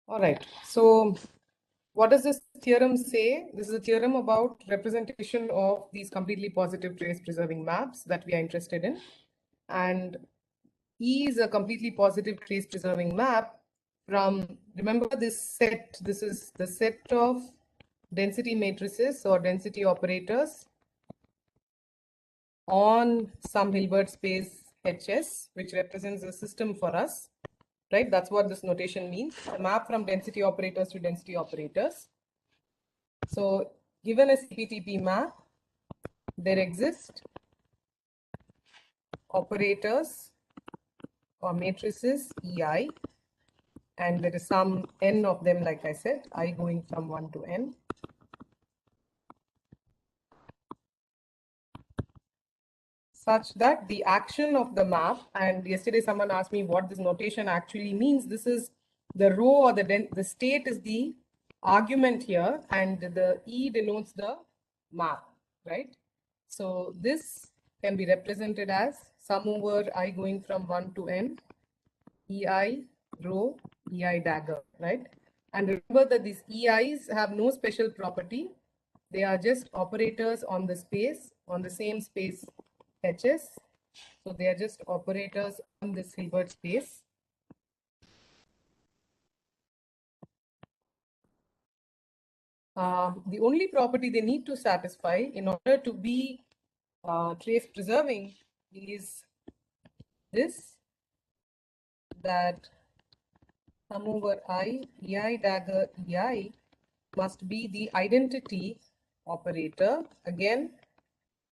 All right. So what does this theorem say? This is a theorem about representation of these completely positive trace preserving maps that we are interested in. And E is a completely positive trace preserving map from, remember this set, this is the set of density matrices or density operators on some Hilbert space HS, which represents a system for us, right? That's what this notation means. A map from density operators to density operators. So given a CPTP map, there exist operators or matrices EI, and there is some n of them, like I said, I going from 1 to n. Such that the action of the map, and yesterday someone asked me what this notation actually means. This is the row or the state is the argument here, and the E denotes the map, right? So this can be represented as sum over I going from 1 to n, EI row, EI dagger, right? And remember that these EIs have no special property. They are just operators on the space, on the same space HS. So they are just operators on this Hilbert space. The only property they need to satisfy in order to be trace preserving is this, that sum over I, EI dagger EI must be the identity operator again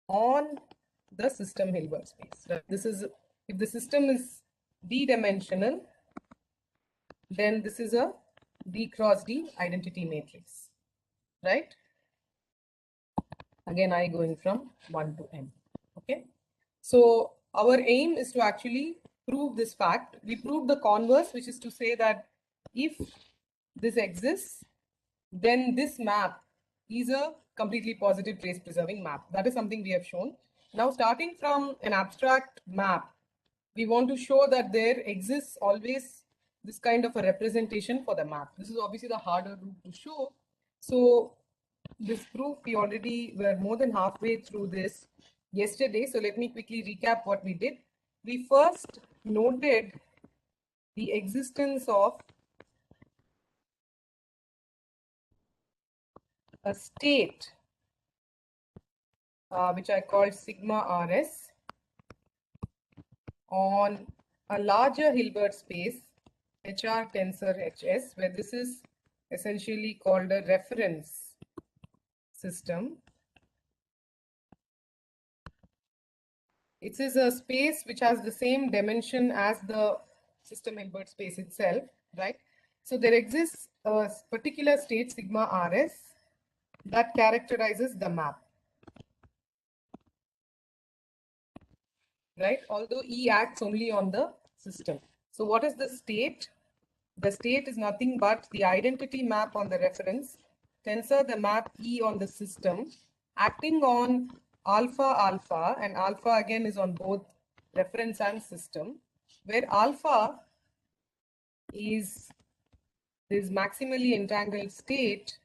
on the system Hilbert space. Right? This is, if the system is d-dimensional, then this is a D cross D identity matrix, right? Again, I going from 1 to n. Okay. So our aim is to actually prove this fact. We proved the converse, which is to say that if this exists, then this map is a completely positive trace preserving map. That is something we have shown. Now, starting from an abstract map, we want to show that there exists always this kind of a representation for the map. This is obviously the harder route to show. So this proof, we already were more than halfway through this yesterday. So let me quickly recap what we did. We first noted the existence of a state, which I called sigma RS, on a larger Hilbert space, HR tensor HS, where this is essentially called a reference system. It is a space which has the same dimension as the system Hilbert space itself, right? So there exists a particular state sigma RS that characterizes the map, right? Although E acts only on the system. So what is the state? The state is nothing but the identity map on the reference, tensor the map E on the system, acting on alpha alpha, and alpha again is on both reference and system, where alpha is this maximally entangled state.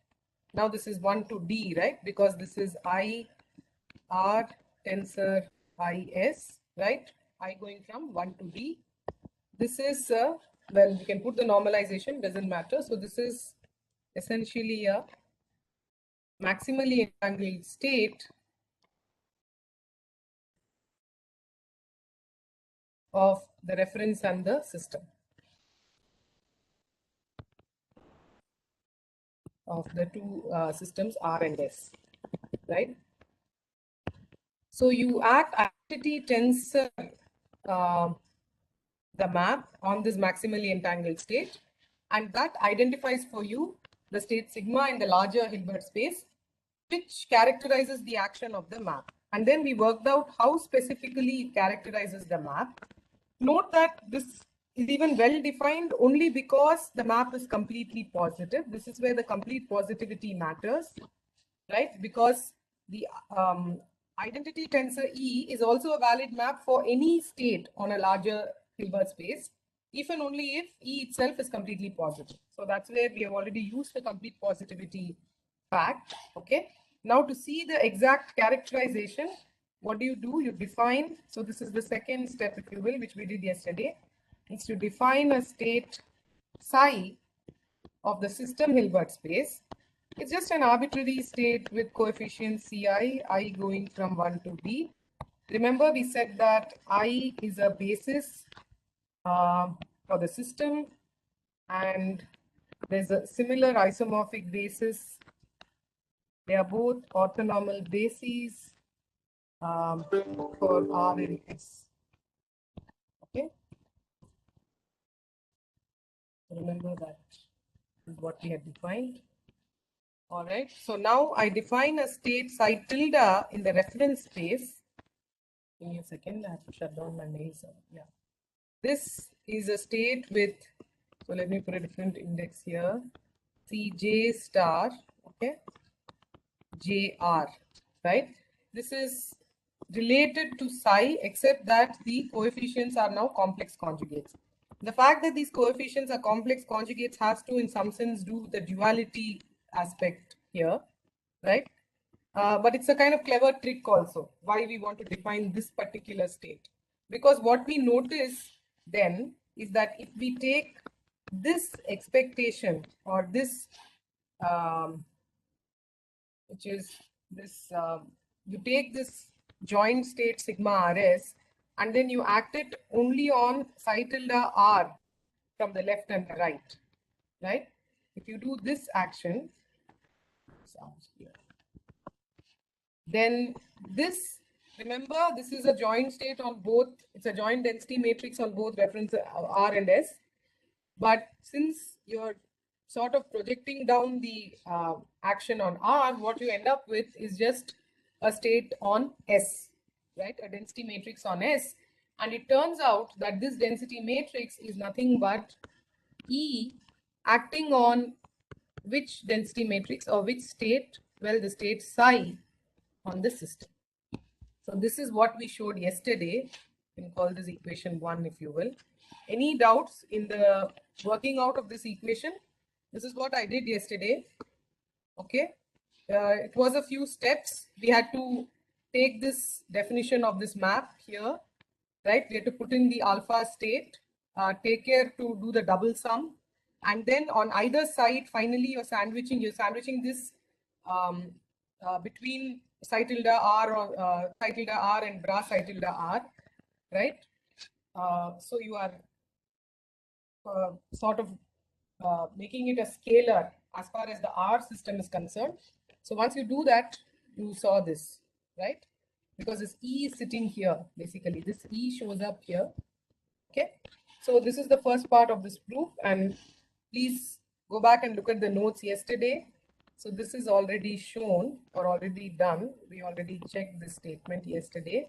Now this is 1 to D, right? Because this is I R tensor IS, right? I going from 1 to D. This is, well, we can put the normalization, doesn't matter. So this is essentially a maximally entangled state of the reference and the system, of the two systems R and S, right? So you act identity tensor the map on this maximally entangled state, and that identifies for you the state sigma in the larger Hilbert space, which characterizes the action of the map. And then we worked out how specifically it characterizes the map. Note that this is even well defined only because the map is completely positive. This is where the complete positivity matters, right? Because the identity tensor E is also a valid map for any state on a larger Hilbert space. if and only if E itself is completely positive. So that's where we have already used the complete positivity fact. Okay. Now to see the exact characterization, what do? You define. So this is the second step, if you will, which we did yesterday. Is to define a state psi of the system Hilbert space. It's just an arbitrary state with coefficients Ci, I going from 1 to b. Remember, we said that I is a basis for the system, and there's a similar isomorphic basis. They are both orthonormal bases for R and S. Okay, remember that is what we had defined. All right, so now I define a state psi tilde in the reference space. Give me a second, I have to shut down my mails. Yeah, this is a state with, so let me put a different index here, Cj star, okay, Jr, right? This is related to psi, except that the coefficients are now complex conjugates. The fact that these coefficients are complex conjugates has to, in some sense, do the duality aspect here, right? But it's a kind of clever trick also, why we want to define this particular state. Because what we notice then is that if we take this expectation or this, which is this, you take this joint state sigma rs and then you act it only on psi tilde r from the left and the right, right? If you do this action, then this, remember, this is a joint state on both, it's a joint density matrix on both reference R and S. But since you're sort of projecting down the action on R, what you end up with is just a state on S, right? A density matrix on S. And it turns out that this density matrix is nothing but E acting on which density matrix or which state? Well, the state psi on the system. So this is what we showed yesterday. You can call this equation 1, if you will. Any doubts in the working out of this equation? This is what I did yesterday. Okay. It was a few steps. We had to take this definition of this map here, right? We had to put in the alpha state, take care to do the double sum. And then on either side, finally, you're sandwiching this between psi tilde r or psi tilde r and bra psi tilde r, right? So you are sort of making it a scalar as far as the R system is concerned. So once you do that, you saw this, right? Because this E is sitting here, basically. This E shows up here. Okay. So this is the first part of this proof, and please go back and look at the notes yesterday. So this is already shown or already done. We already checked this statement yesterday.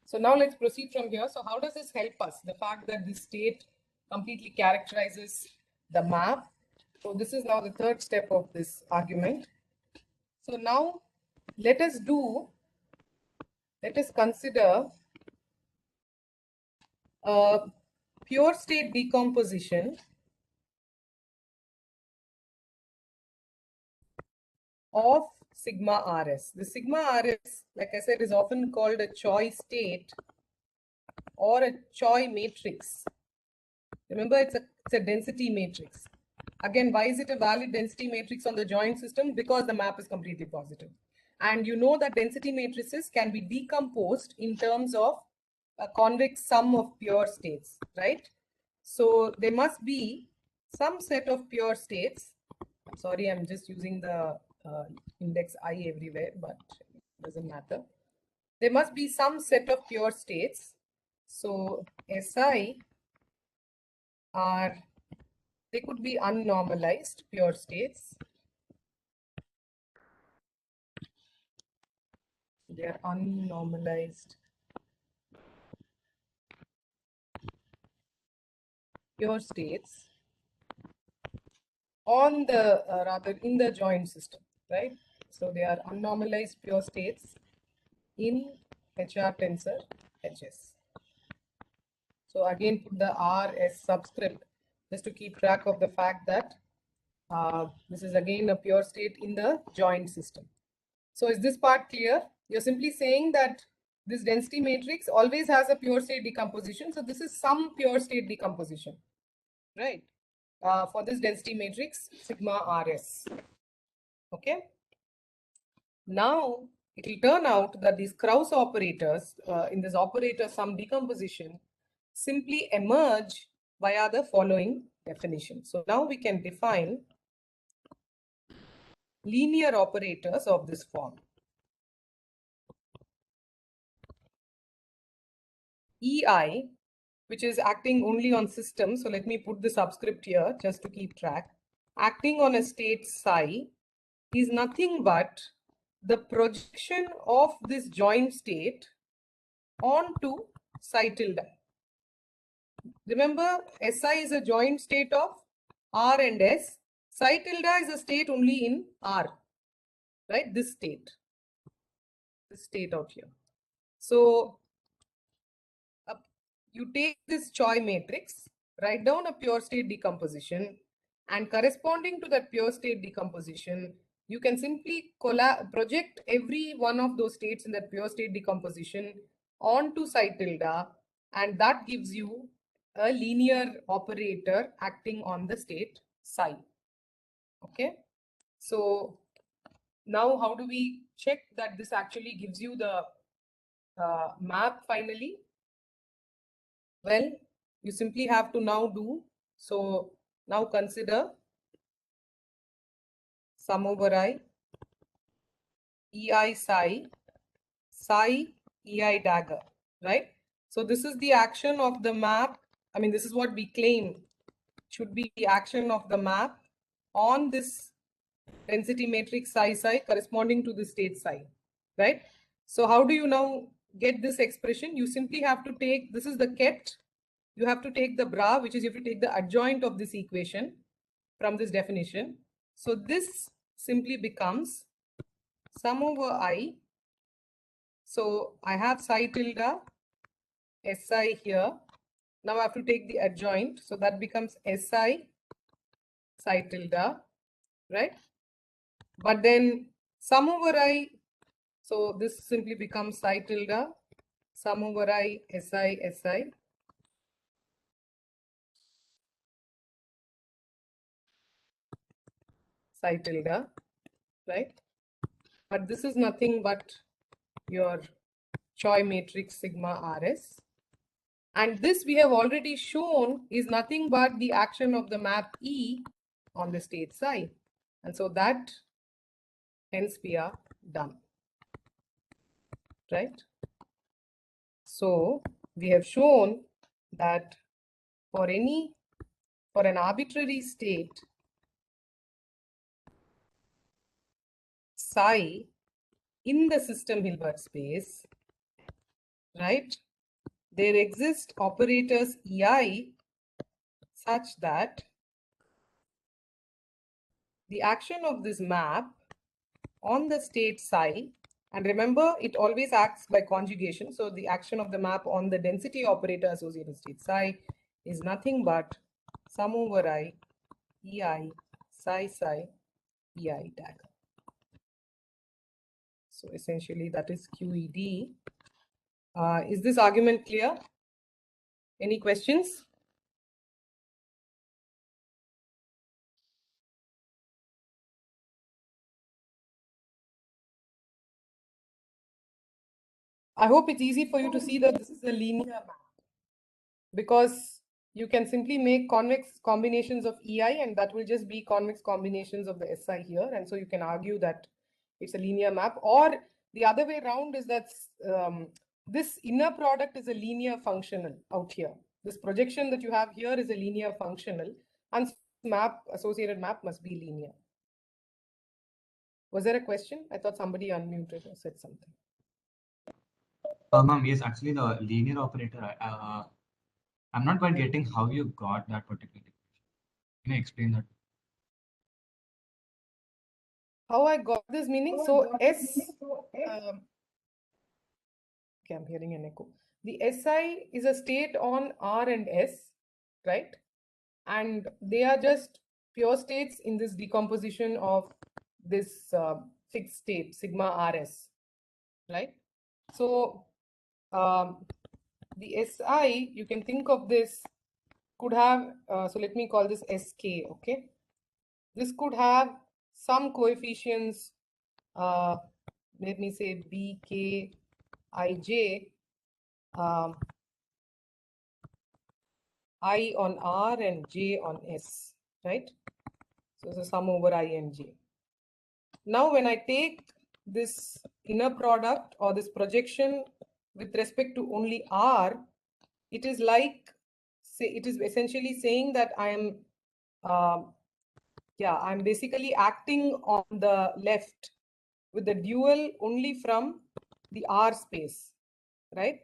So now let's proceed from here. So how does this help us? The fact that this state completely characterizes the map. So this is now the third step of this argument. So now let us consider a pure state decomposition of sigma rs. The sigma rs, like I said, is often called a Choiy state or a Choiy matrix. Remember, it's a density matrix. Again, why is it a valid density matrix on the joint system? Because the map is completely positive. And you know that density matrices can be decomposed in terms of a convex sum of pure states, right? So there must be some set of pure states. I'm sorry, I'm just using the index I everywhere, but it doesn't matter. There must be some set of pure states. So Si are, they could be unnormalized pure states. They are unnormalized pure states on the rather in the joint system, right? So they are unnormalized pure states in HR tensor HS. So again, put the R as subscript just to keep track of the fact that this is again a pure state in the joint system. So is this part clear? You're simply saying that this density matrix always has a pure state decomposition. So this is some pure state decomposition, right? For this density matrix, sigma RS. Okay. Now it will turn out that these Kraus operators in this operator sum decomposition simply emerge via the following definition. So now we can define linear operators of this form. EI, which is acting only on systems. So let me put the subscript here just to keep track. Acting on a state psi is nothing but the projection of this joint state onto psi tilde. Remember, SI is a joint state of R and S. Psi tilde is a state only in R, right? This state out here. So you take this Choiy matrix, write down a pure state decomposition, and corresponding to that pure state decomposition, you can simply project every one of those states in that pure state decomposition onto psi tilde, and that gives you a linear operator acting on the state psi. Okay, so now how do we check that this actually gives you the map finally? Well, you simply have to now do, so now consider sum over I, EI psi, psi EI dagger, right? So this is the action of the map. I mean, this is what we claim should be the action of the map on this density matrix psi corresponding to the state psi, right? So how do you now get this expression? You simply have to take, this is the ket, you have to take the bra, which is you have to take the adjoint of this equation from this definition. So this simply becomes sum over I. So I have psi tilde SI here. Now I have to take the adjoint. So that becomes SI psi tilde, right? But then sum over I, so this simply becomes psi tilde, sum over I, SI, SI. Psi tilde, right? But this is nothing but your Choiy matrix sigma RS. And this we have already shown is nothing but the action of the map E on the state psi. And so that hence we are done, right? So we have shown that for an arbitrary state psi in the system Hilbert space, right, there exist operators EI such that the action of this map on the state psi, and remember it always acts by conjugation, so the action of the map on the density operator associated state psi is nothing but sum over I EI psi EI dagger. So essentially that is QED. Is this argument clear? Any questions? I hope it's easy for you to see that this is a linear map, because you can simply make convex combinations of EI and that will just be convex combinations of the SI here. And so you can argue that it's a linear map, or the other way around is that this inner product is a linear functional out here. This projection that you have here is a linear functional, and map, associated map must be linear. Was there a question? I thought somebody unmuted or said something. Ma'am, yes, actually the linear operator, I'm not quite getting how you got that particular equation. Can you explain that? How I got this meaning? So S, okay, I'm hearing an echo. The SI is a state on R and S, right? And they are just pure states in this decomposition of this fixed state, sigma RS, right? So the SI, you can think of this, could have, so let me call this SK, okay? This could have some coefficients, let me say BK, IJ, I on R and J on S, right? So it's a sum over I and J. Now, when I take this inner product or this projection with respect to only R, it is like, say, it is essentially saying that I am, I'm basically acting on the left with the dual only from the R space, right?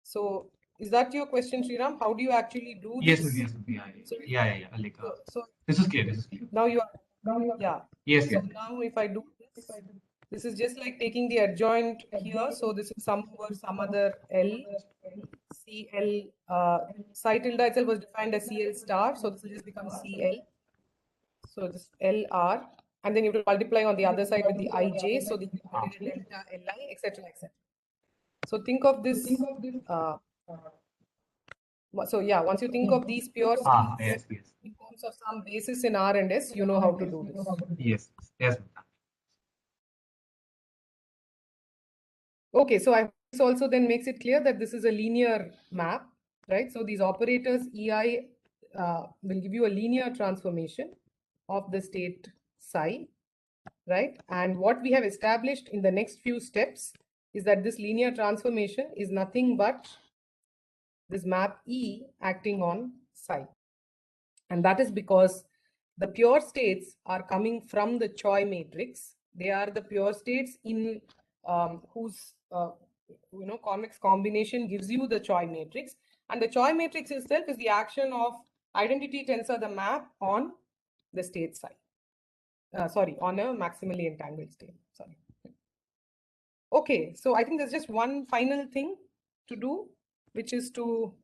So is that your question, Sriram? How do you actually do Yes, this? yes, yeah. Like, So this is clear. This is clear. now you are, yeah. Yes, So yes. now if I do this, this is just like taking the adjoint here. So this is sum over some other L, CL, psi tilde itself was defined as CL star. So this will just become CL. So this LR. And then you have to multiply on the other side with the IJ. So the delta LI, etc., etc. So think of this. So yeah, once you think of these pure states Yes, yes. in terms of some basis in R and S, you know how to do this. Yes, yes. Okay, so this also then makes it clear that this is a linear map, right? So these operators EI will give you a linear transformation of the state psi, right? And what we have established in the next few steps is that this linear transformation is nothing but this map E acting on psi. And that is because the pure states are coming from the Choiy matrix. They are the pure states in whose convex combination gives you the Choiy matrix. And the Choiy matrix itself is the action of identity tensor, the map on the state psi. On a maximally entangled state. Sorry. Okay, so I think there's just one final thing to do, which is to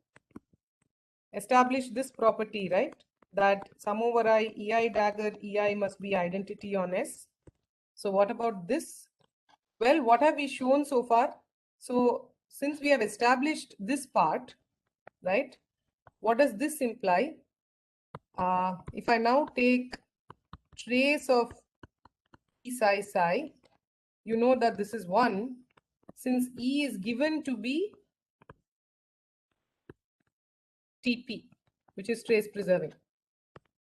establish this property, right? That sum over I, EI dagger, EI must be identity on S. So what about this? Well, what have we shown so far? So since we have established this part, right? What does this imply? If I now take trace of E psi psi, you know that this is 1, since E is given to be TP, which is trace preserving,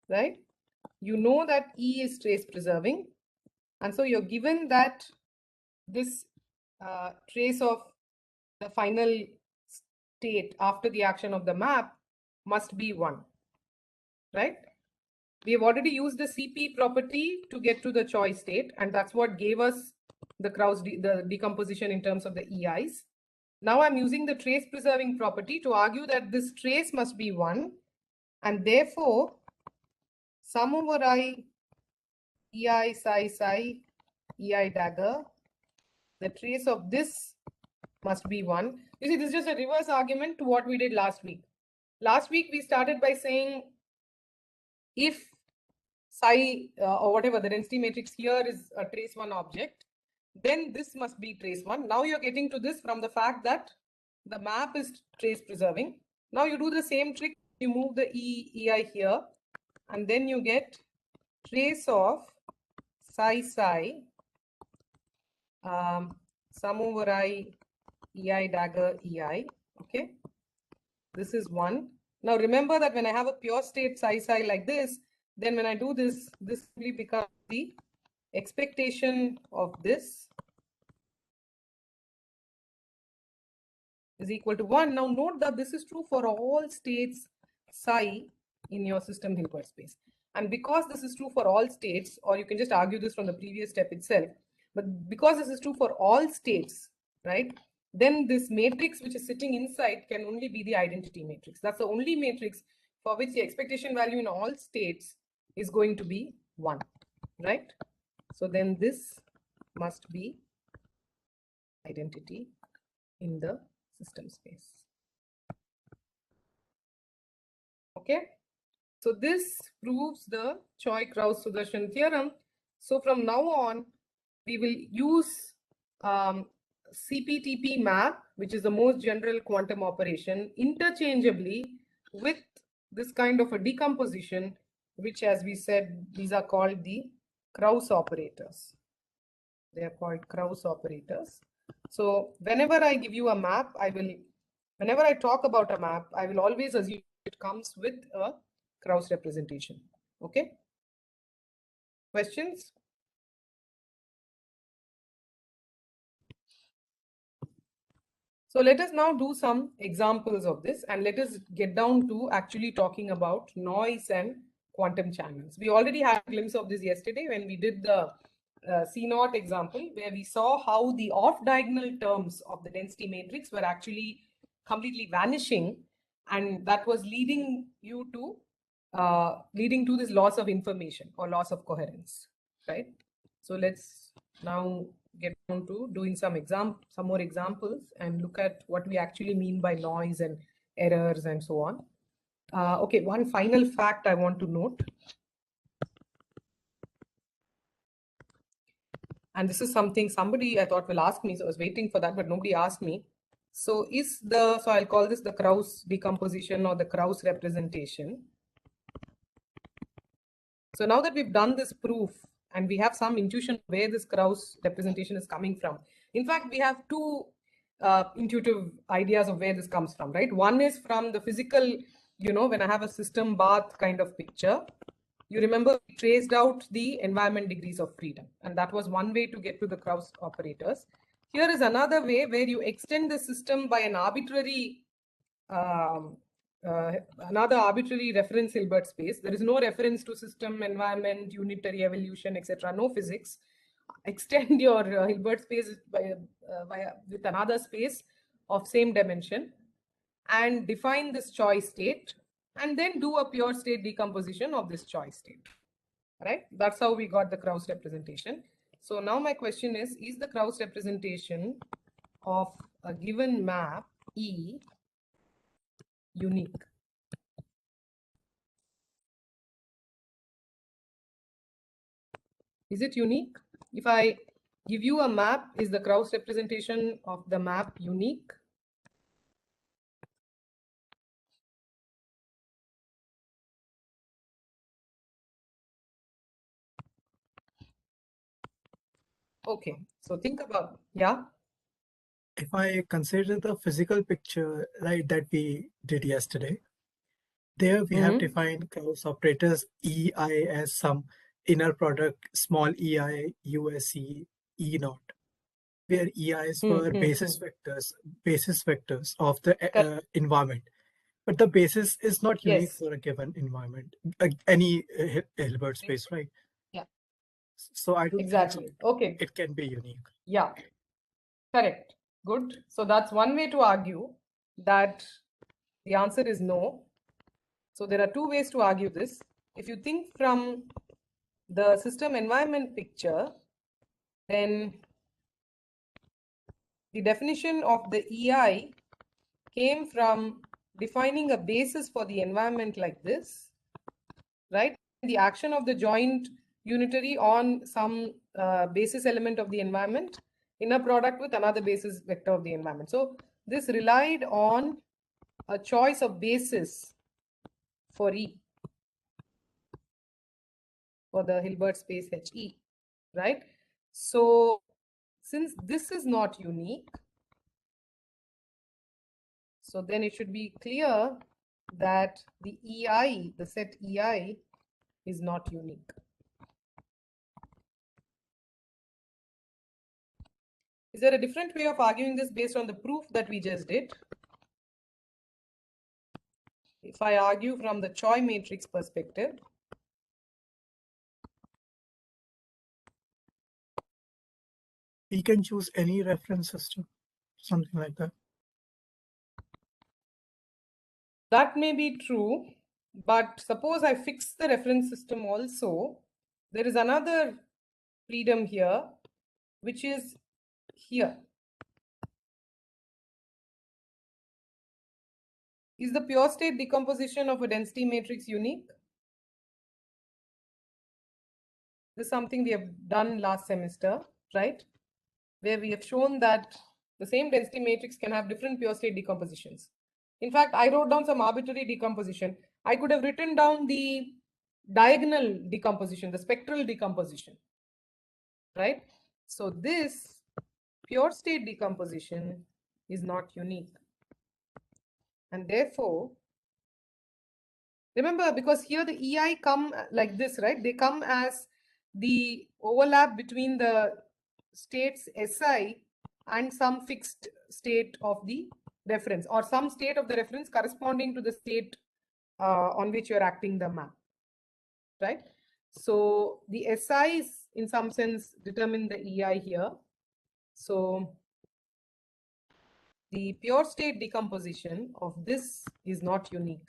right? You know that E is trace preserving. And so you're given that this trace of the final state after the action of the map must be 1, right? We have already used the CP property to get to the Choiy state, and that's what gave us the Kraus the decomposition in terms of the EIs. Now I'm using the trace preserving property to argue that this trace must be 1, and therefore sum over I, EI psi psi, EI dagger, the trace of this must be 1. You see, this is just a reverse argument to what we did last week. Last week, we started by saying if psi or whatever the density matrix here is a trace 1 object, then this must be trace 1. Now you're getting to this from the fact that the map is trace preserving. Now you do the same trick. You move the EI here, and then you get trace of psi psi sum over I, EI dagger EI. Okay, this is 1. Now remember that when I have a pure state psi psi like this, then when I do this, this simply becomes the expectation of this is equal to 1. Now note that this is true for all states psi in your system Hilbert space. And because this is true for all states, or you can just argue this from the previous step itself, but because this is true for all states, right? Then this matrix which is sitting inside can only be the identity matrix. That's the only matrix for which the expectation value in all states is going to be 1, right? So then this must be identity in the system space. Okay. So this proves the Choiy-Kraus-Sudarshan theorem. So from now on, we will use CPTP map, which is the most general quantum operation, interchangeably with this kind of a decomposition, which, as we said, these are called the Kraus operators. They are called Kraus operators. So whenever I give you a map, whenever I talk about a map, I will always assume it comes with a Kraus representation. Okay. Questions? So let us now do some examples of this, and let us get down to actually talking about noise and quantum channels. We already had a glimpse of this yesterday when we did the C0 example, where we saw how the off-diagonal terms of the density matrix were actually completely vanishing, and that was leading to this loss of information or loss of coherence, right? So let's now get down to doing some more examples and look at what we actually mean by noise and errors and so on. Okay, one final fact I want to note. And this is something somebody I thought will ask me, so I was waiting for that, but nobody asked me. So I'll call this the Kraus decomposition or the Kraus representation. So now that we've done this proof and we have some intuition where this Kraus representation is coming from. In fact, we have two intuitive ideas of where this comes from, right? One is from the physical, when I have a system bath kind of picture, you remember we traced out the environment degrees of freedom, and that was one way to get to the Kraus operators. Here is another way where you extend the system by an arbitrary another arbitrary reference Hilbert space. There is no reference to system, environment, unitary, evolution, etc. No physics. Extend your Hilbert space with another space of same dimension and define this Choiy state, and then do a pure state decomposition of this Choiy state. Right? That's how we got the Kraus representation. So now my question is the Kraus representation of a given map E unique? Is it unique? If I give you a map, is the Kraus representation of the map unique? Okay, so think about, yeah. If I consider the physical picture, right, that we did yesterday, there we have defined Kraus operators EI as some inner product small ei, USE, E naught, where EIs were basis vectors of the environment. But the basis is not unique Yes. for a given environment, any Hilbert space, right? Yeah. So I don't Exactly. think Okay. it can be unique. Yeah. Correct. Good. So that's one way to argue that the answer is no. So there are two ways to argue this. If you think from the system environment picture, then the definition of the EI came from defining a basis for the environment like this, right? The action of the joint unitary on some basis element of the environment in a product with another basis vector of the environment. So this relied on a choice of basis for E, for the Hilbert space HE, right? So since this is not unique, so then it should be clear that the EI, the set EI, is not unique. Is there a different way of arguing this based on the proof that we just did? If I argue from the Choiy matrix perspective, We can choose any reference system, something like that. that may be true, but suppose I fix the reference system also, there is another freedom here, which is here. Is the pure state decomposition of a density matrix unique? This is something we have done last semester, right? Where we have shown that the same density matrix can have different pure state decompositions. In fact, I wrote down some arbitrary decomposition. I could have written down the diagonal decomposition, the spectral decomposition, right? So this pure state decomposition is not unique. And therefore, remember, because here the EI come like this, right? They come as the overlap between the states SI and some fixed state of the reference, or some state of the reference corresponding to the state on which you're acting the map, right? So the SIs in some sense determine the EI here. So the pure state decomposition of this is not unique.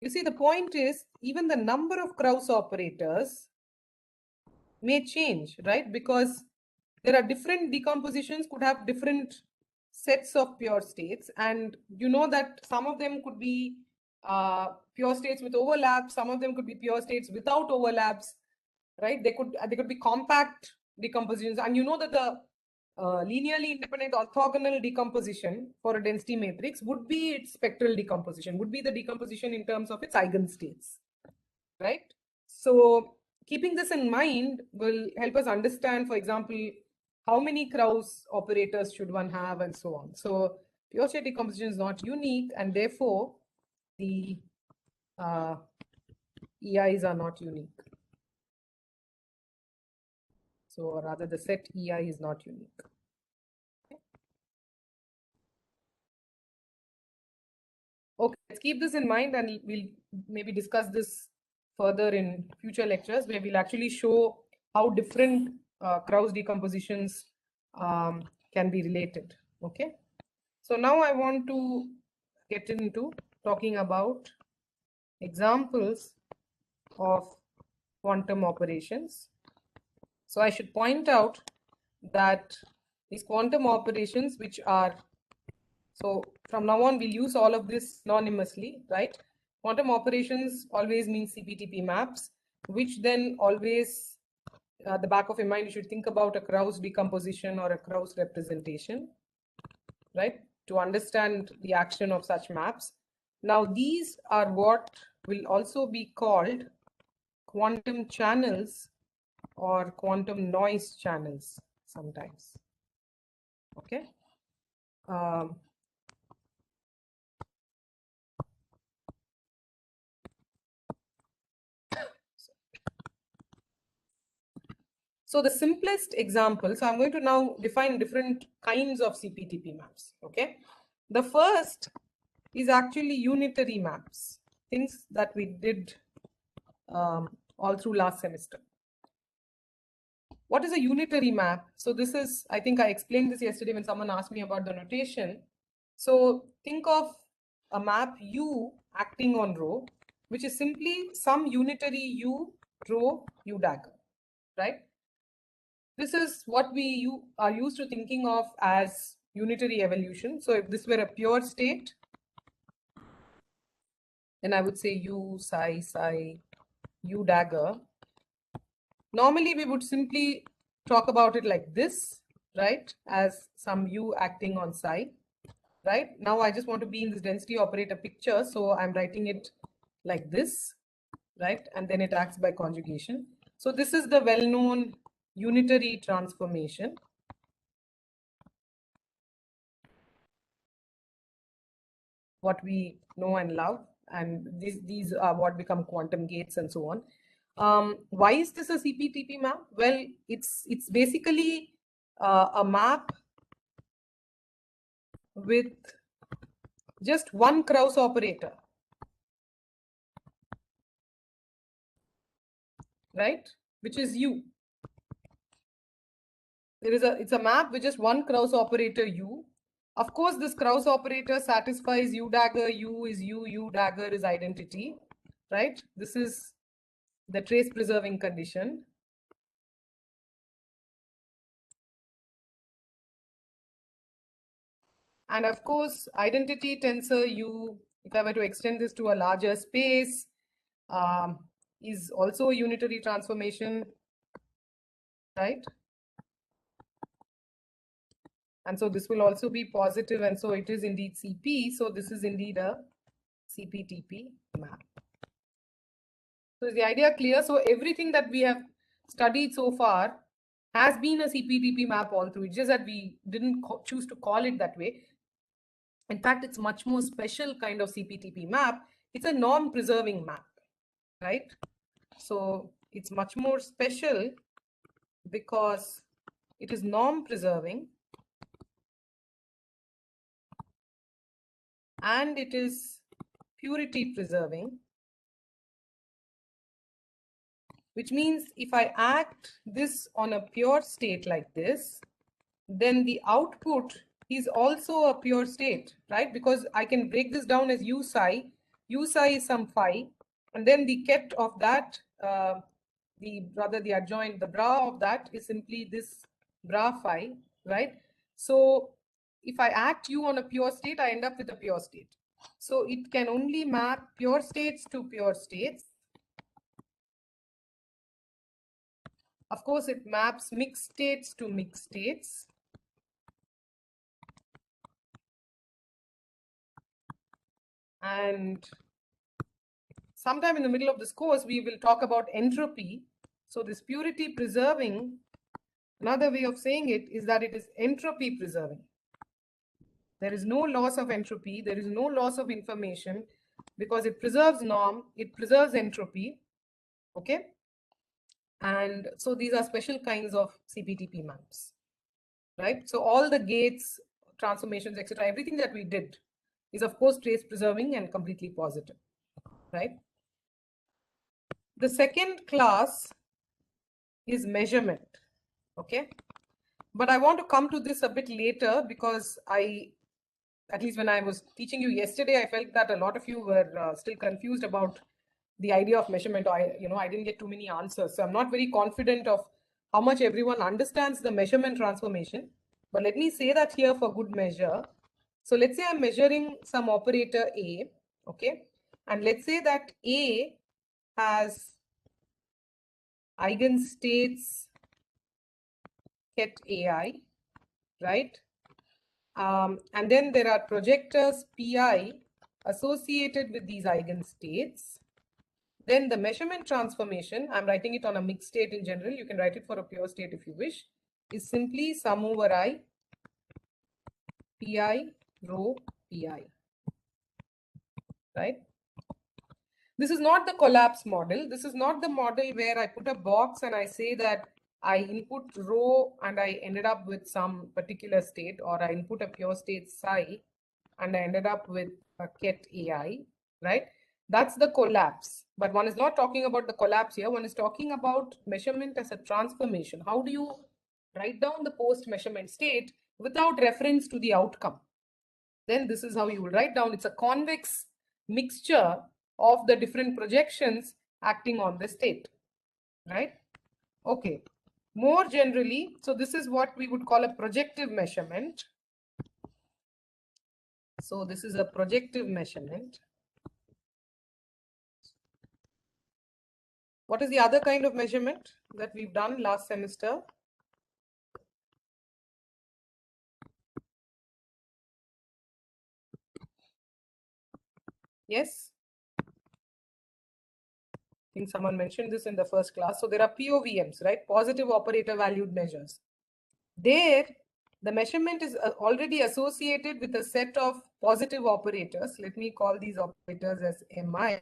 You see, the point is, even the number of Kraus operators may change, right? Because there are different decompositions, could have different sets of pure states. And you know that some of them could be pure states with overlaps, some of them could be pure states without overlaps, right? They could be compact decompositions. And you know that the linearly independent orthogonal decomposition for a density matrix would be its spectral decomposition, would be the decomposition in terms of its eigenstates, right? So keeping this in mind will help us understand, for example, how many Kraus operators should one have and so on. So pure state decomposition is not unique, and therefore the EIs are not unique. So rather the set EI is not unique. Okay, let's keep this in mind, and we'll maybe discuss this further in future lectures, where we'll actually show how different Kraus decompositions can be related. Okay, so now I want to get into talking about examples of quantum operations. So I should point out that these quantum operations, which are, so from now on, we'll use all of this synonymously, right? Quantum operations always mean CPTP maps, which then always, at the back of your mind, you should think about a Kraus decomposition or a Kraus representation, right? To understand the action of such maps. Now, these are what will also be called quantum channels or quantum noise channels sometimes. Okay. So the simplest example, so I'm going to now define different kinds of CPTP maps, okay? The first is actually unitary maps, things that we did all through last semester. What is a unitary map? So this is, I think I explained this yesterday when someone asked me about the notation. So think of a map U acting on rho, which is simply some unitary U, rho, U dagger, right? This is what we are used to thinking of as unitary evolution. So if this were a pure state, then I would say U, psi, psi, U dagger. Normally, we would simply talk about it like this, right? As some U acting on psi, right? Now I just want to be in this density operator picture. So I'm writing it like this, right? And then it acts by conjugation. So this is the well-known unitary transformation. What we know and love, and these are what become quantum gates and so on. Why is this a CPTP map? Well, it's basically a map with just one Kraus operator, right? Which is U. It's a map with just one Kraus operator U. Of course, this Kraus operator satisfies U dagger, U is U, U dagger is identity, right? This is the trace preserving condition. And of course, identity tensor U, if I were to extend this to a larger space, is also a unitary transformation, right? And so this will also be positive, and so it is indeed CP. So this is indeed a CPTP map. So is the idea clear? So everything that we have studied so far has been a CPTP map all through. It's just that we didn't choose to call it that way. In fact, it's much more special kind of CPTP map. It's a norm preserving map, right? So it's much more special because it is norm preserving and it is purity preserving, which means if I act this on a pure state like this, then the output is also a pure state, right? Because I can break this down as u psi. U psi is some phi, and then the ket of that, the adjoint, the bra of that is simply this bra phi, right? So if I act u on a pure state, I end up with a pure state. So it can only map pure states to pure states. Of course, it maps mixed states to mixed states. And sometime in the middle of this course, we will talk about entropy. So this purity preserving, another way of saying it is that it is entropy preserving. There is no loss of entropy. There is no loss of information because it preserves norm. It preserves entropy. Okay. And so these are special kinds of CPTP maps, right? So all the gates, transformations, etc., everything that we did is of course trace preserving and completely positive, right? The second class is measurement, okay? But I want to come to this a bit later because at least when I was teaching you yesterday, I felt that a lot of you were still confused about the idea of measurement. I didn't get too many answers. So I'm not very confident of how much everyone understands the measurement transformation. But let me say that here for good measure. So let's say I'm measuring some operator A, okay? And let's say that A has eigenstates ket AI, right? And then there are projectors Pi associated with these eigenstates. Then the measurement transformation, I'm writing it on a mixed state in general. You can write it for a pure state if you wish, is simply sum over I, Pi, rho, Pi, right? This is not the collapse model. This is not the model where I put a box and I say that I input rho and I ended up with some particular state, or I input a pure state psi and I ended up with a ket AI, right? That's the collapse. But one is not talking about the collapse here. One is talking about measurement as a transformation. How do you write down the post-measurement state without reference to the outcome? Then this is how you will write down. It's a convex mixture of the different projections acting on the state, right? Okay. More generally, so this is what we would call a projective measurement. So this is a projective measurement. What is the other kind of measurement that we've done last semester? Yes? I think someone mentioned this in the first class. So there are POVMs, right? Positive operator valued measures. There, the measurement is already associated with a set of positive operators. Let me call these operators as MI,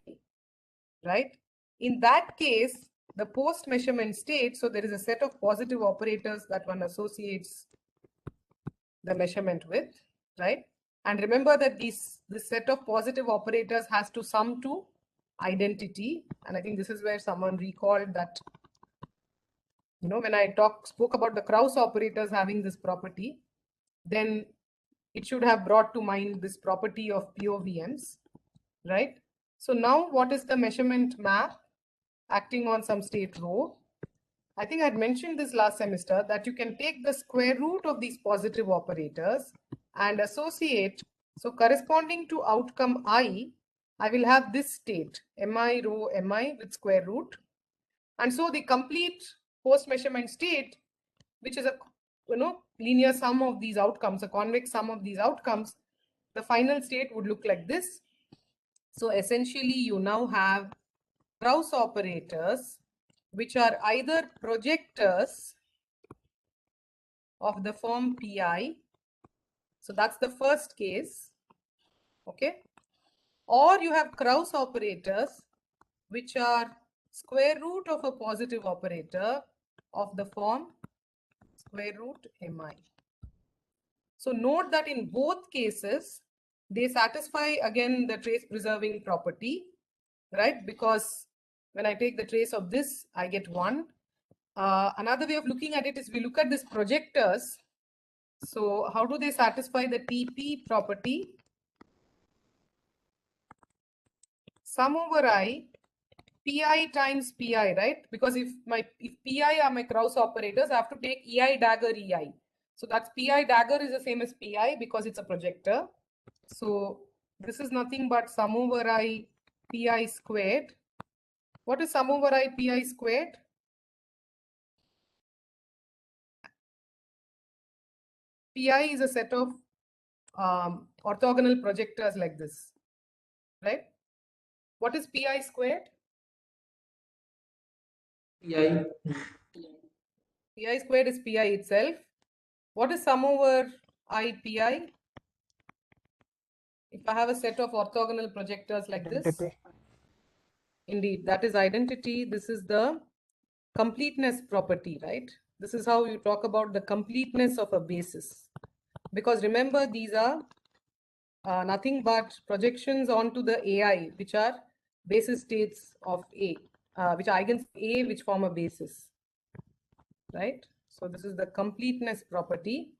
right? In that case, the post-measurement state, so there is a set of positive operators that one associates the measurement with, right? And remember that this set of positive operators has to sum to identity. And I think this is where someone recalled that, when I spoke about the Kraus operators having this property, then it should have brought to mind this property of POVMs, right? So now what is the measurement map acting on some state rho? I think I had mentioned this last semester, that you can take the square root of these positive operators and associate. So corresponding to outcome I will have this state, mi rho mi with square root. And so the complete post measurement state, which is a linear sum of these outcomes, a convex sum of these outcomes, the final state would look like this. So essentially you now have Kraus operators which are either projectors of the form Pi. So that's the first case. Okay. Or you have Kraus operators which are square root of a positive operator of the form square root mi. So note that in both cases, they satisfy again the trace preserving property, right? Because when I take the trace of this, I get 1. Another way of looking at it is we look at these projectors. So how do they satisfy the TP property? Sum over I, Pi times Pi, right? Because if Pi are my Kraus operators, I have to take Ei dagger Ei. So that's Pi dagger is the same as Pi because it's a projector. So this is nothing but sum over I Pi squared. What is sum over I Pi squared? Pi is a set of orthogonal projectors like this, right? What is Pi squared? Pi. Pi squared is Pi itself. What is sum over I Pi? If I have a set of orthogonal projectors like this, indeed, that is identity. This is the completeness property, right? This is how you talk about the completeness of a basis. Because remember, these are nothing but projections onto the AI, which are basis states of A, which are eigens A, which form a basis, right? So this is the completeness property.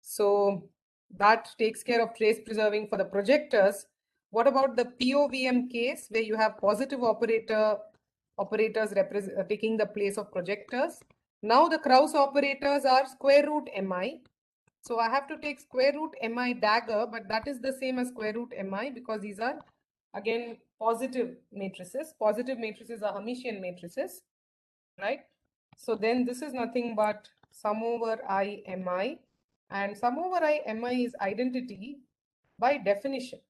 So that takes care of trace preserving for the projectors. What about the POVM case where you have positive operators taking the place of projectors? Now the Kraus operators are square root mi. So I have to take square root mi dagger, but that is the same as square root mi because these are again positive matrices. Positive matrices are Hermitian matrices, right? So then this is nothing but sum over I mi, and sum over I mi is identity by definition.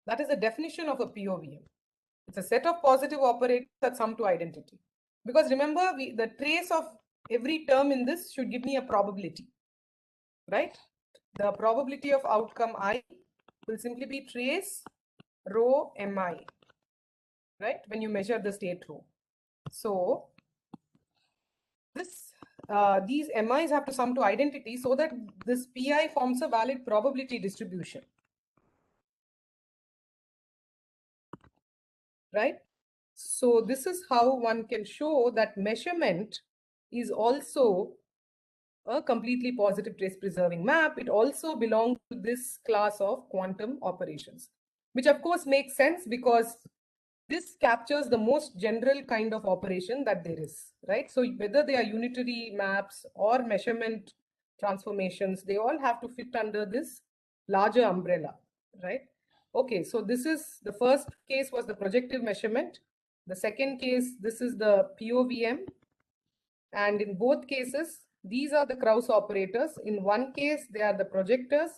That is the definition of a POVM. It's a set of positive operators that sum to identity. Because remember, the trace of every term in this should give me a probability, right? The probability of outcome I will simply be trace rho mi, right? When you measure the state rho. So this these mi's have to sum to identity so that this Pi forms a valid probability distribution, right? So this is how one can show that measurement is also a completely positive trace preserving map. It also belongs to this class of quantum operations, which of course makes sense because this captures the most general kind of operation that there is, right? So whether they are unitary maps or measurement transformations, they all have to fit under this larger umbrella, right? Okay, so this is the first case was the projective measurement. The second case, this is the POVM. And in both cases, these are the Kraus operators. In one case, they are the projectors.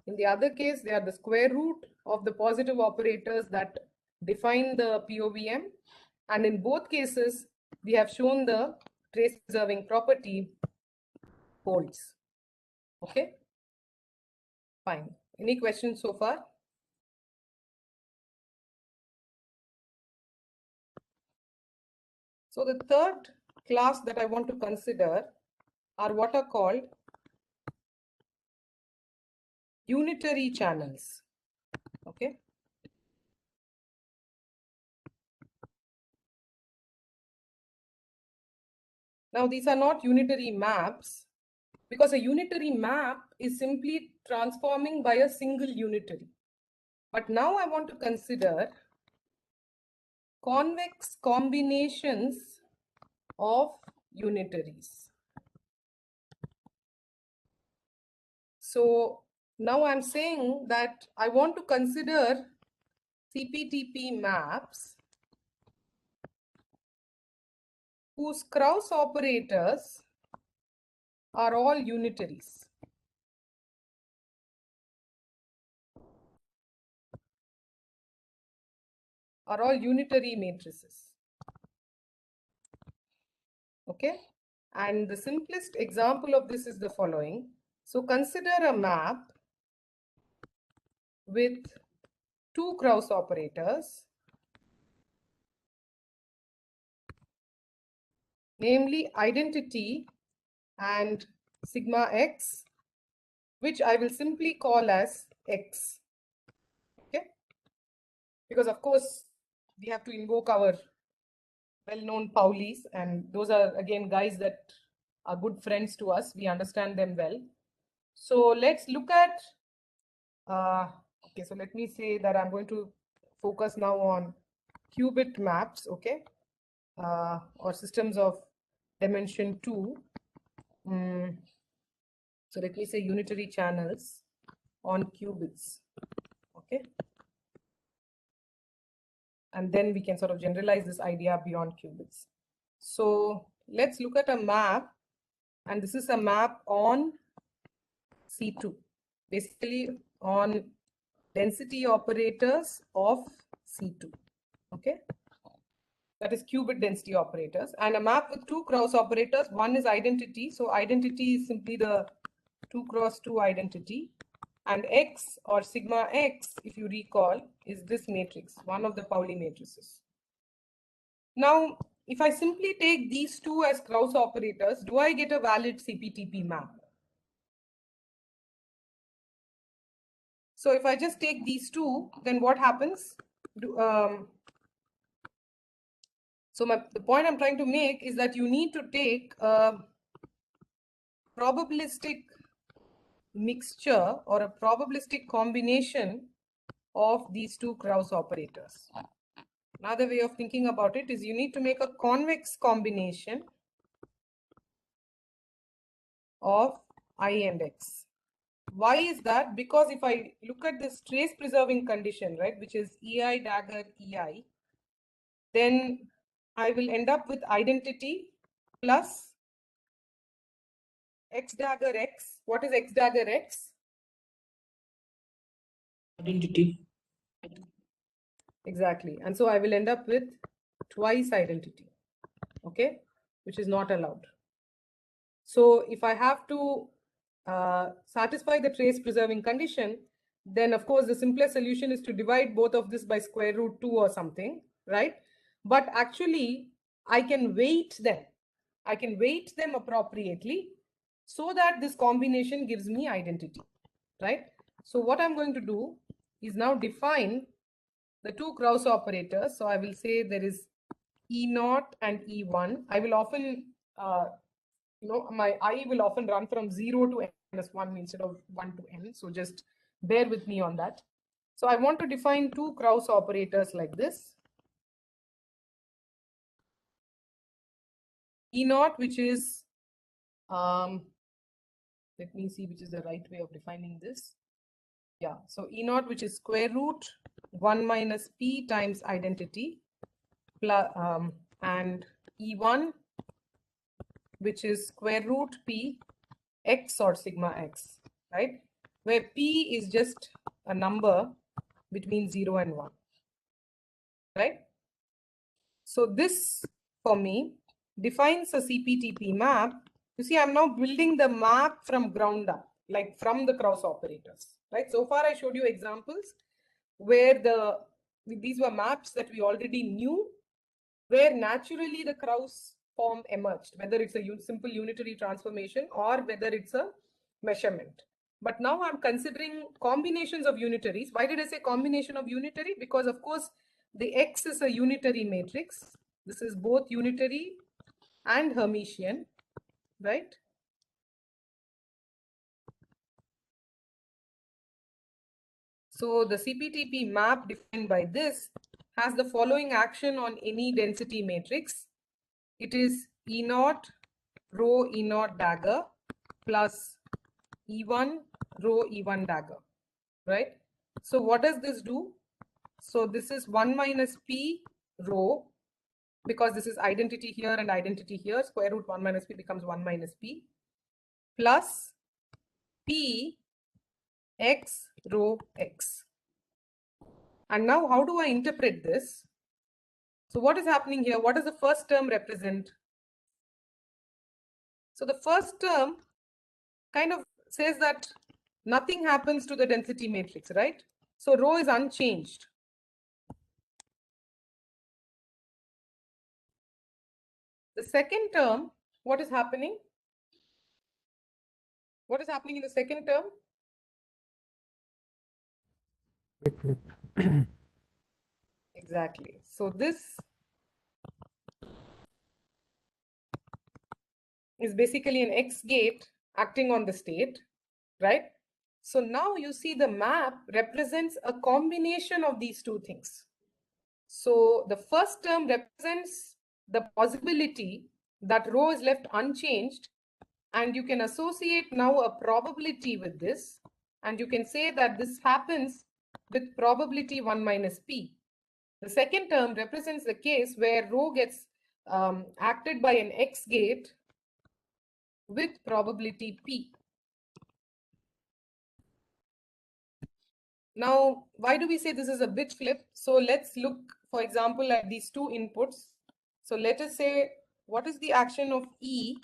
In the other case, they are the square root of the positive operators that define the POVM. And in both cases, we have shown the trace preserving property holds. Okay, fine. Any questions so far? So the third class that I want to consider are what are called unitary channels. Okay. Now these are not unitary maps because a unitary map is simply transforming by a single unitary. But now I want to consider convex combinations of unitaries. So now I'm saying that I want to consider CPTP maps whose Kraus operators are all unitaries. Are all unitary matrices. Okay, and the simplest example of this is the following. So consider a map with two Kraus operators, namely identity and sigma x, which I will simply call as x. Okay, because of course we have to invoke our well-known Paulis, and those are again guys that are good friends to us. We understand them well. So let's look at, okay, so let me say that I'm going to focus now on qubit maps, okay, or systems of dimension 2. So let me say unitary channels on qubits, okay. And then we can sort of generalize this idea beyond qubits. So let's look at a map, and this is a map on C2, basically on density operators of C2, okay? That is qubit density operators, and a map with two Kraus operators. One is identity, so identity is simply the 2 cross 2 identity, and x or sigma x, if you recall, is this matrix, one of the Pauli matrices. Now, if I simply take these two as Kraus operators, do I get a valid CPTP map? So if I just take these two, then what happens? So the point I'm trying to make is that you need to take a probabilistic mixture or a probabilistic combination of these two Kraus operators. Another way of thinking about it is you need to make a convex combination of I and x. Why is that? Because if I look at this trace preserving condition, right, which is EI dagger EI, then I will end up with identity plus x dagger x. What is x dagger x? Identity. Exactly. And so I will end up with twice identity, okay, which is not allowed. So if I have to satisfy the trace preserving condition, then of course the simplest solution is to divide both of this by square root 2 or something, right? But actually I can weight them. I can weight them appropriately so that this combination gives me identity, right? So what I'm going to do is now define the two Kraus operators. So I will say there is E0 and E1. I will often, my I will often run from 0 to n minus 1 instead of 1 to n. So just bear with me on that. So I want to define two Kraus operators like this. E0, which is, let me see which is the right way of defining this. Yeah, so E0, which is square root 1 minus p times identity, plus, and E1, which is square root p x or sigma x, right? Where p is just a number between 0 and 1, right? So this, for me, defines a CPTP map. You see, I'm now building the map from ground up, like from the Kraus operators, right? So far, I showed you examples where these were maps that we already knew, where naturally the Kraus form emerged, whether it's a simple unitary transformation or whether it's a measurement. But now I'm considering combinations of unitaries. Why did I say combination of unitary? Because of course, the X is a unitary matrix. This is both unitary and Hermitian, right? So the CPTP map defined by this has the following action on any density matrix. It is E0 rho E0 dagger plus E1 rho E1 dagger, right? So what does this do? So this is 1 minus P rho, because this is identity here and identity here, square root 1 minus P becomes 1 minus P, plus P x rho x. And now how do I interpret this? So what is happening here? What does the first term represent? So the first term kind of says that nothing happens to the density matrix, right? So rho is unchanged. The second term, what is happening? What is happening in the second term? Exactly. So this is basically an X gate acting on the state, right? So now you see the map represents a combination of these two things. So the first term represents the possibility that rho is left unchanged, and you can associate now a probability with this, and you can say that this happens with probability 1 minus P. The second term represents the case where rho gets acted by an X gate with probability P. Now, why do we say this is a bit flip? So let's look, for example, at these two inputs. So let us say, what is the action of E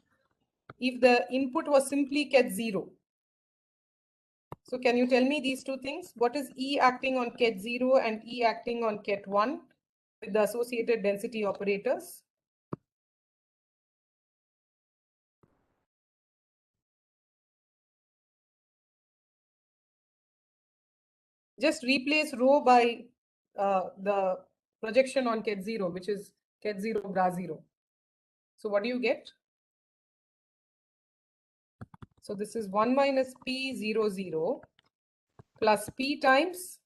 if the input was simply ket 0? So can you tell me these two things? What is E acting on ket 0 and E acting on ket 1 with the associated density operators? Just replace rho by the projection on ket 0, which is ket 0 bra 0. So what do you get? So this is 1 minus P 0 0 plus P times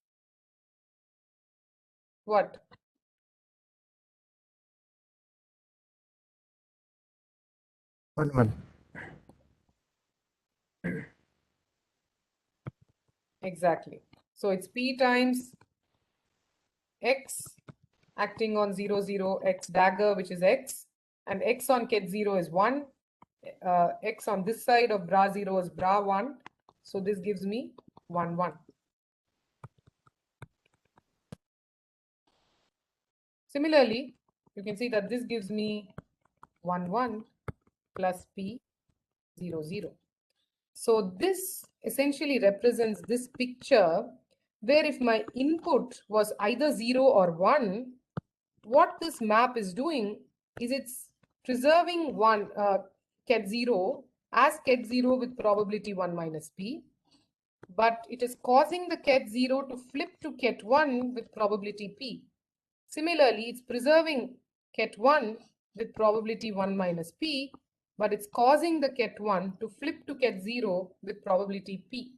what? One. Exactly. So it's P times X acting on 0 0 X dagger, which is X, and X on ket 0 is 1. X on this side of bra 0 is bra 1. So this gives me 1 1. Similarly, you can see that this gives me 1 1 plus P 0 0. So this essentially represents this picture where if my input was either 0 or 1, what this map is doing is it's preserving ket 0 as ket 0 with probability 1 minus P, but it is causing the ket 0 to flip to ket 1 with probability P. Similarly, it's preserving ket 1 with probability 1 minus P, but it's causing the ket 1 to flip to ket 0 with probability P.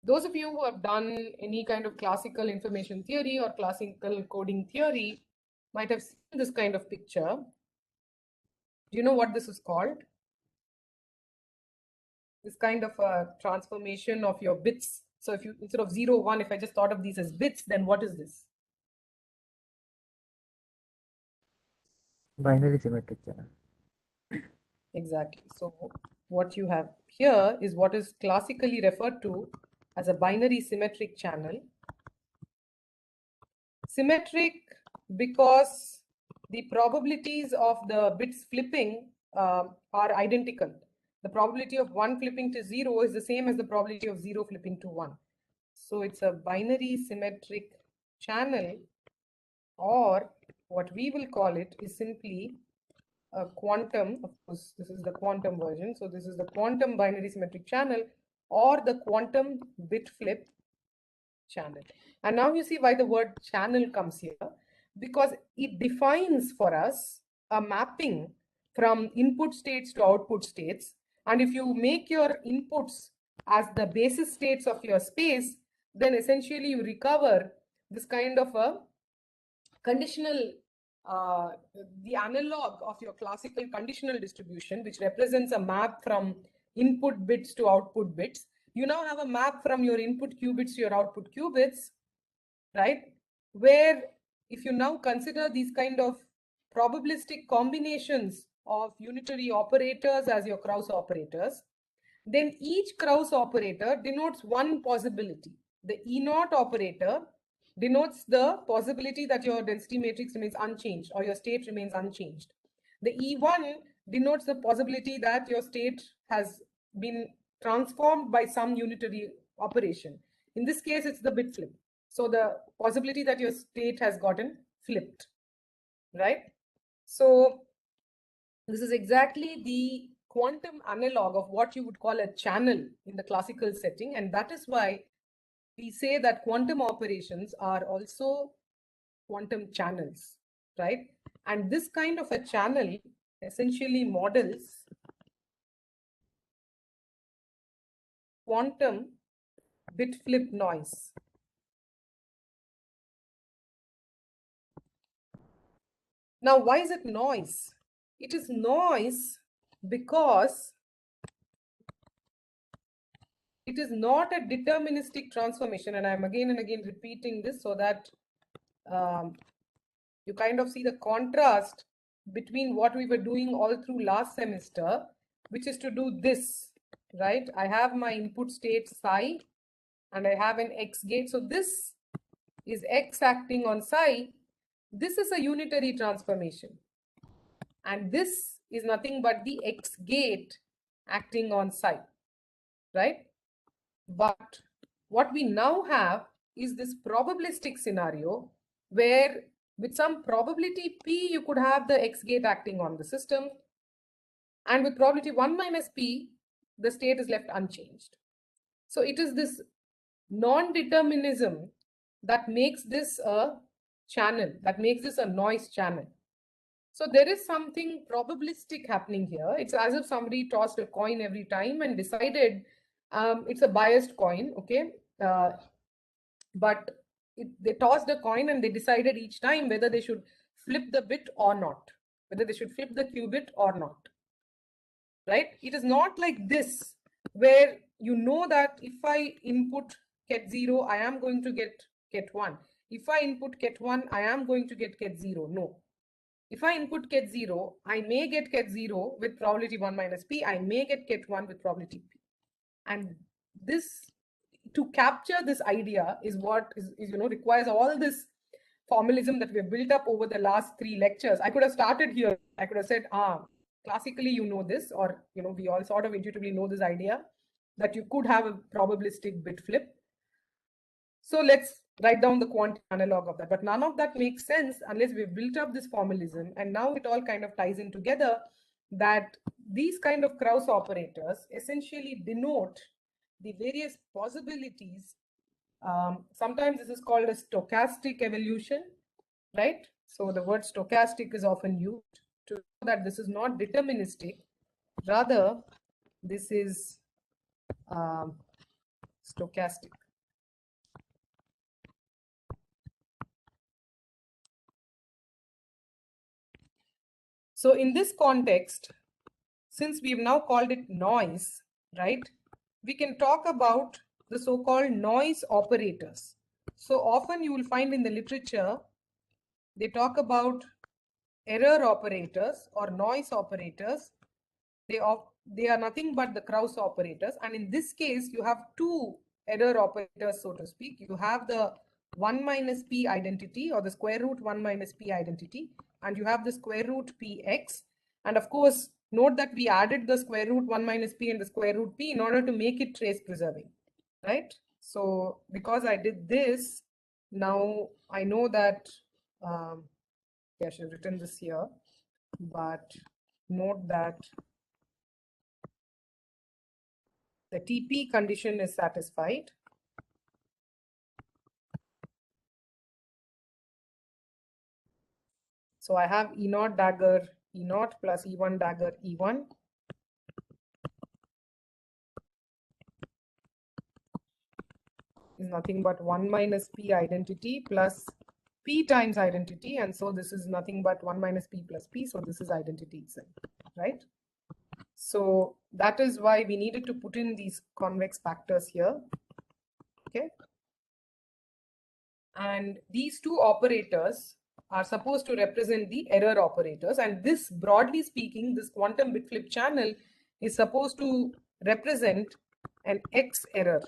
Those of you who have done any kind of classical information theory or classical coding theory might have seen this kind of picture. Do you know what this is called? This kind of a transformation of your bits. So if you, instead of 0, 1, if I just thought of these as bits, then what is this? Binary symmetric channel. Exactly. So what you have here is what is classically referred to as a binary symmetric channel. Symmetric because the probabilities of the bits flipping are identical. The probability of 1 flipping to 0 is the same as the probability of 0 flipping to 1. So it's a binary symmetric channel, or what we will call it is simply a quantum. Of course, this is the quantum version. So this is the quantum binary symmetric channel or the quantum bit flip channel. And now you see why the word channel comes here, because it defines for us a mapping from input states to output states. And if you make your inputs as the basis states of your space, then essentially you recover this kind of a conditional, the analog of your classical conditional distribution, which represents a map from input bits to output bits. You now have a map from your input qubits to your output qubits, right? Where if you now consider these kind of probabilistic combinations of unitary operators as your Kraus operators, then each Kraus operator denotes one possibility. The E0 operator denotes the possibility that your density matrix remains unchanged or your state remains unchanged. The E1 denotes the possibility that your state has been transformed by some unitary operation. In this case, it's the bit flip. So the possibility that your state has gotten flipped, right? So this is exactly the quantum analog of what you would call a channel in the classical setting. And that is why we say that quantum operations are also quantum channels, right? And this kind of a channel essentially models quantum bit flip noise. Now, why is it noise? It is noise because it is not a deterministic transformation. And I'm again and again repeating this so that you kind of see the contrast between what we were doing all through last semester, which is to do this, right? I have my input state psi and I have an X gate. So this is X acting on psi. This is a unitary transformation. And this is nothing but the X gate acting on psi, right? But what we now have is this probabilistic scenario where with some probability P, you could have the X gate acting on the system. And with probability 1 minus P, the state is left unchanged. So it is this non-determinism that makes this a channel, that makes this a noise channel. So there is something probabilistic happening here. It's as if somebody tossed a coin every time and decided it's a biased coin, okay? But they tossed a coin and they decided each time whether they should flip the bit or not, whether they should flip the qubit or not, right? It is not like this, where you know that if I input ket 0, I am going to get ket 1. If I input ket 1, I am going to get ket 0. No. If I input ket 0, I may get ket 0 with probability 1 minus P. I may get ket 1 with probability P. And this, to capture this idea is what is requires all this formalism that we have built up over the last 3 lectures. I could have started here. I could have said, classically, you know this, or, we all sort of intuitively know this idea that you could have a probabilistic bit flip. So let's write down the quantum analog of that. But none of that makes sense unless we've built up this formalism. And now it all kind of ties in together that these kind of Kraus operators essentially denote the various possibilities. Sometimes this is called a stochastic evolution, right? So the word stochastic is often used to show that this is not deterministic. Rather, this is stochastic. So in this context, since we've now called it noise, right, we can talk about the so-called noise operators. So often you will find in the literature, they talk about error operators or noise operators. They are nothing but the Kraus operators. And in this case, you have 2 error operators, so to speak. You have the 1 minus P identity or the square root 1 minus P identity, and you have the square root Px. And of course, note that we added the square root 1 minus P and the square root P in order to make it trace preserving, right? So because I did this, now I know that, I should have written this here, but note that the TP condition is satisfied. So I have E0 dagger E0 plus E1 dagger E1. is nothing but 1 minus p identity plus p times identity, and so this is nothing but 1 minus p plus p, so this is identity itself, right? So that is why we needed to put in these convex factors here, okay? And these two operators are supposed to represent the error operators, and this, broadly speaking, this quantum bit flip channel is supposed to represent an X error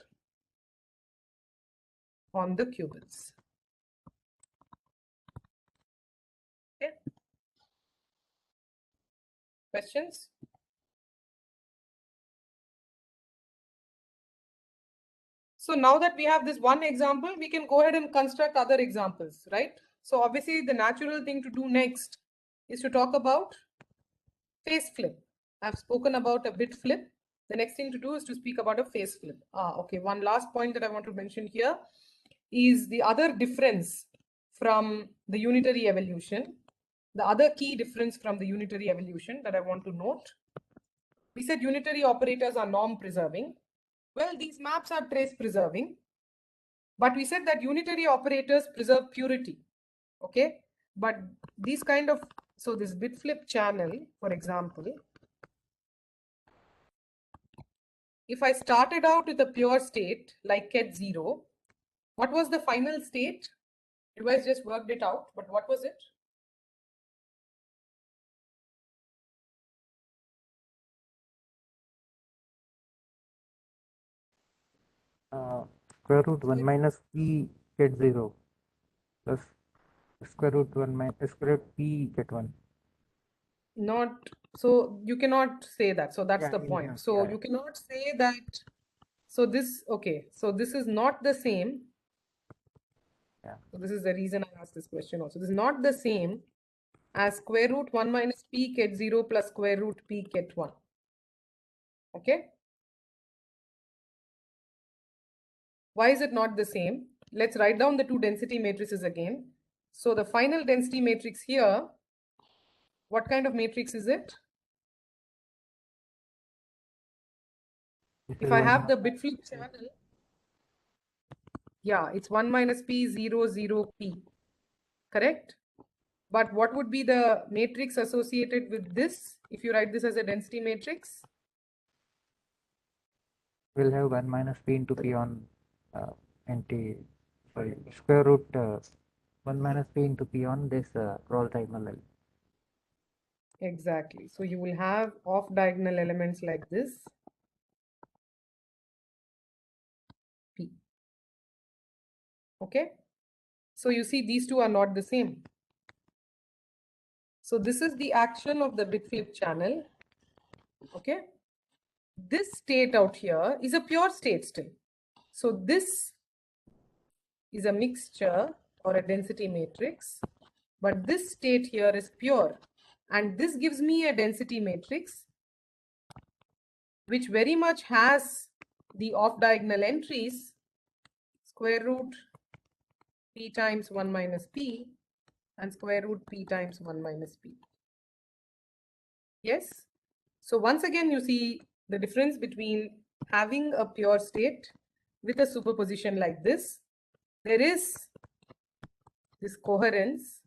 on the qubits. Okay. Questions? So now that we have this one example, we can go ahead and construct other examples, right? So obviously the natural thing to do next is to talk about phase flip. I've spoken about a bit flip. The next thing to do is to speak about a phase flip. Okay, one last point that I want to mention here is the other difference from the unitary evolution. The other key difference from the unitary evolution that I want to note. We said unitary operators are norm preserving. Well, these maps are trace preserving, but we said that unitary operators preserve purity, okay? But these kind of, so this bit flip channel, for example, if I started out with a pure state like ket 0, what was the final state? You guys just worked it out, but what was it? Square root 1 minus p get 0 plus square root 1 minus square root p get 1. Not, so you cannot say that. So that's Yeah, the point. yeah, So yeah. you cannot say that. So this, okay, so this is not the same. Yeah. So this is the reason I asked this question also. This is not the same as square root 1 minus p ket 0 plus square root p ket 1. Okay. Why is it not the same? Let's write down the two density matrices again. So the final density matrix here, what kind of matrix is it? If I have the bit flip channel, yeah, it's 1 minus p 0 0 p, correct? But what would be the matrix associated with this if you write this as a density matrix? We'll have 1 minus p into p on square root 1 minus p into p on this roll diagonal line. Exactly. So you will have off diagonal elements like this, p. Okay. So you see these two are not the same. So this is the action of the bit flip channel. Okay. This state out here is a pure state still. So this is a mixture or a density matrix, but this state here is pure. And this gives me a density matrix which very much has the off diagonal entries square root p times 1 minus p and square root p times 1 minus p. Yes. So once again, you see the difference between having a pure state with a superposition like this. There is this coherence,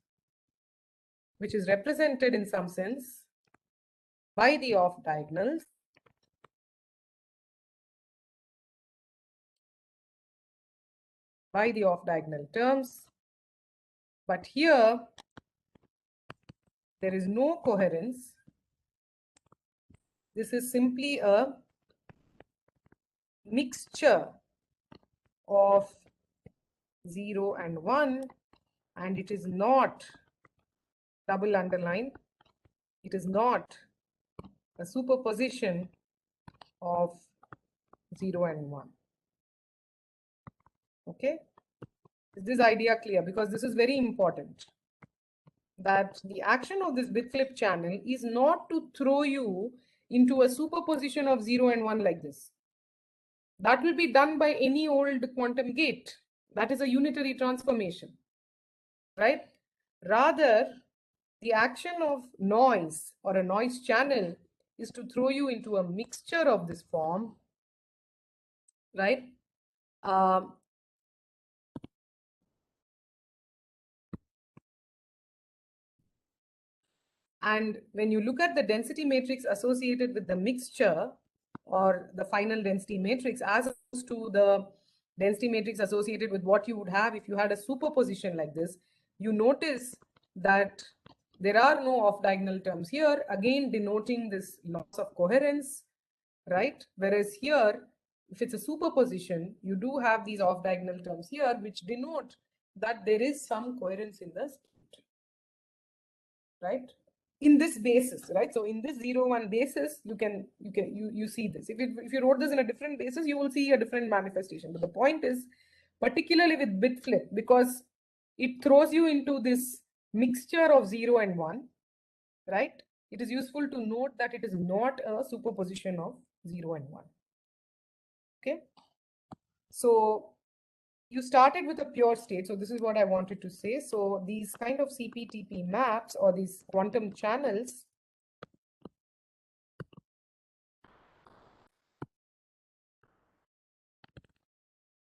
which is represented in some sense by the off diagonals. By the off diagonal terms. But here, there is no coherence. This is simply a mixture of 0 and 1, and it is not double underline. It is not a superposition of 0 and 1. Okay, is this idea clear? Because this is very important, that the action of this bit flip channel is not to throw you into a superposition of 0 and 1 like this. That will be done by any old quantum gate. That is a unitary transformation, right? Rather, the action of noise or a noise channel is to throw you into a mixture of this form, right? And when you look at the density matrix associated with the mixture or the final density matrix as opposed to the density matrix associated with what you would have if you had a superposition like this, you notice that there are no off-diagonal terms here, again denoting this loss of coherence, right? Whereas here, if it's a superposition, you do have these off-diagonal terms here, which denote that there is some coherence in the state, right? In this basis, right? So in this 0, 1 basis, you see this. If you wrote this in a different basis, you will see a different manifestation. But the point is, particularly with bit flip, because it throws you into this mixture of 0 and 1, right? It is useful to note that it is not a superposition of 0 and 1. Okay. So you started with a pure state. So this is what I wanted to say. So these kind of CPTP maps or these quantum channels,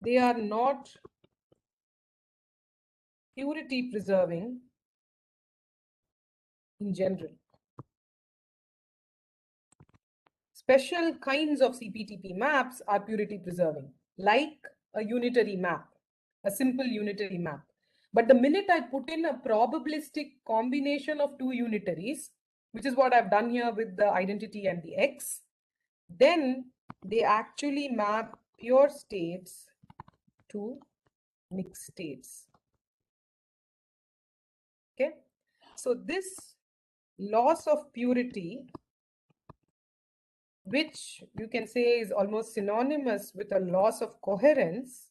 they are not purity preserving in general. Special kinds of CPTP maps are purity preserving, like a unitary map, a simple unitary map. But the minute I put in a probabilistic combination of two unitaries, which is what I've done here with the identity and the X, then they actually map pure states to mixed states. Okay, so this loss of purity, which you can say is almost synonymous with a loss of coherence,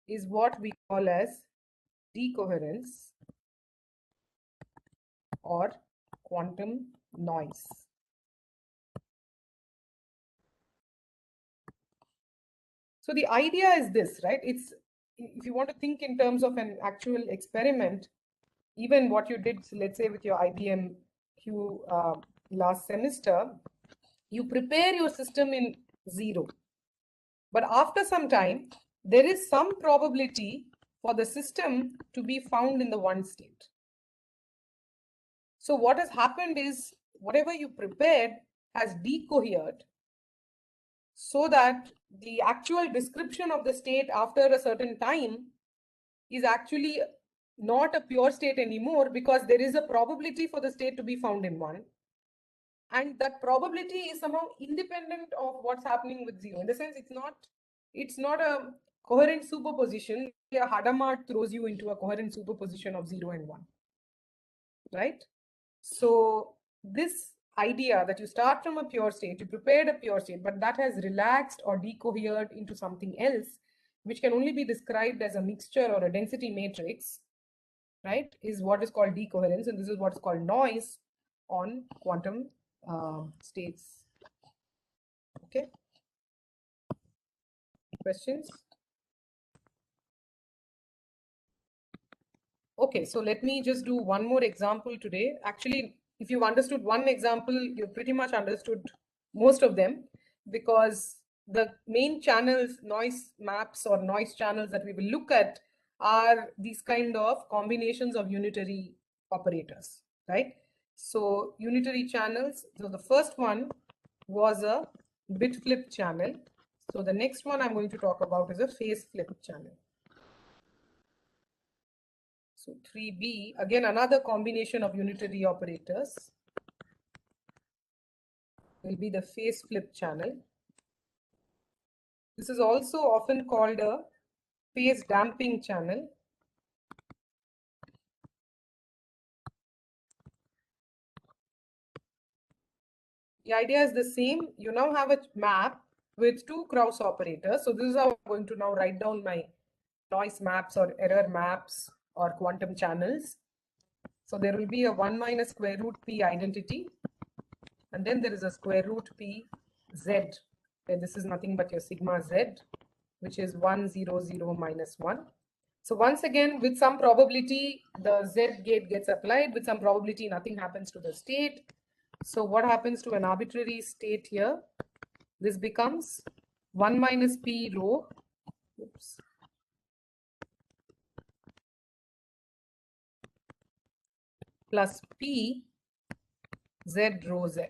is what we call as decoherence or quantum noise. So the idea is this, right? It's, if you want to think in terms of an actual experiment, even what you did, let's say with your IBM Q last semester, you prepare your system in 0. But after some time, there is some probability for the system to be found in the 1 state. So what has happened is whatever you prepared has decohered so that the actual description of the state after a certain time is actually not a pure state anymore, because there is a probability for the state to be found in 1. And that probability is somehow independent of what's happening with 0. In the sense, it's not a coherent superposition. A Hadamard throws you into a coherent superposition of 0 and 1, right? So this idea that you start from a pure state, you prepared a pure state, but that has relaxed or decohered into something else, which can only be described as a mixture or a density matrix, right, is what is called decoherence. And this is what's called noise on quantum states. Okay. Questions? Okay, so let me just do one more example today. Actually, if you've understood one example, you've pretty much understood most of them, because the main channels, noise maps or noise channels that we will look at are these kind of combinations of unitary operators, right? So unitary channels, so the first one was a bit flip channel. So the next one I'm going to talk about is a phase flip channel. So 3B, again, another combination of unitary operators will be the phase flip channel. This is also often called a phase damping channel. The idea is the same. You now have a map with two Kraus operators. So this is how I'm going to now write down my noise maps or error maps or quantum channels. So there will be a 1 minus square root p identity. And then there is a square root p z. And this is nothing but your sigma z, which is 1, 0, 0, minus 1. So once again, with some probability, the z gate gets applied. With some probability, nothing happens to the state. So what happens to an arbitrary state here? This becomes 1 minus p rho. Oops. plus P Z rho Z,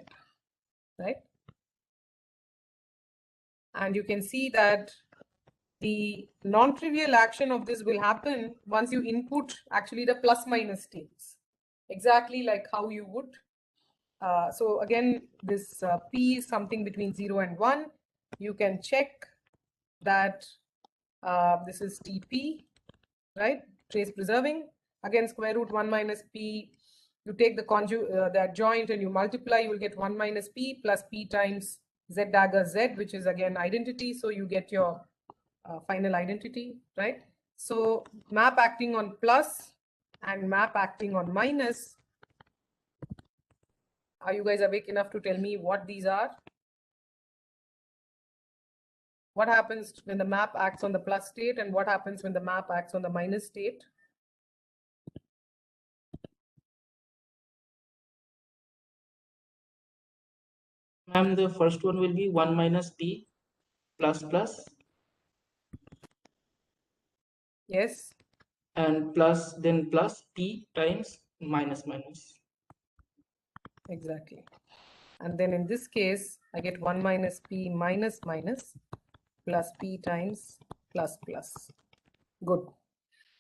right? And you can see that the non-trivial action of this will happen once you input actually the plus minus states, exactly like how you would. So again, this P is something between 0 and 1. You can check that this is TP, right? Trace preserving. Again, square root 1 minus P. You take the adjoint and you multiply, you will get 1 minus P plus P times Z dagger Z, which is again identity. So you get your final identity, right? So map acting on plus and map acting on minus. Are you guys awake enough to tell me what these are? What happens when the map acts on the plus state and what happens when the map acts on the minus state? Ma'am, the first one will be 1 minus P plus plus. Yes. And plus, then plus P times minus minus. Exactly. And then in this case, I get 1 minus P minus minus plus P times plus plus. Good.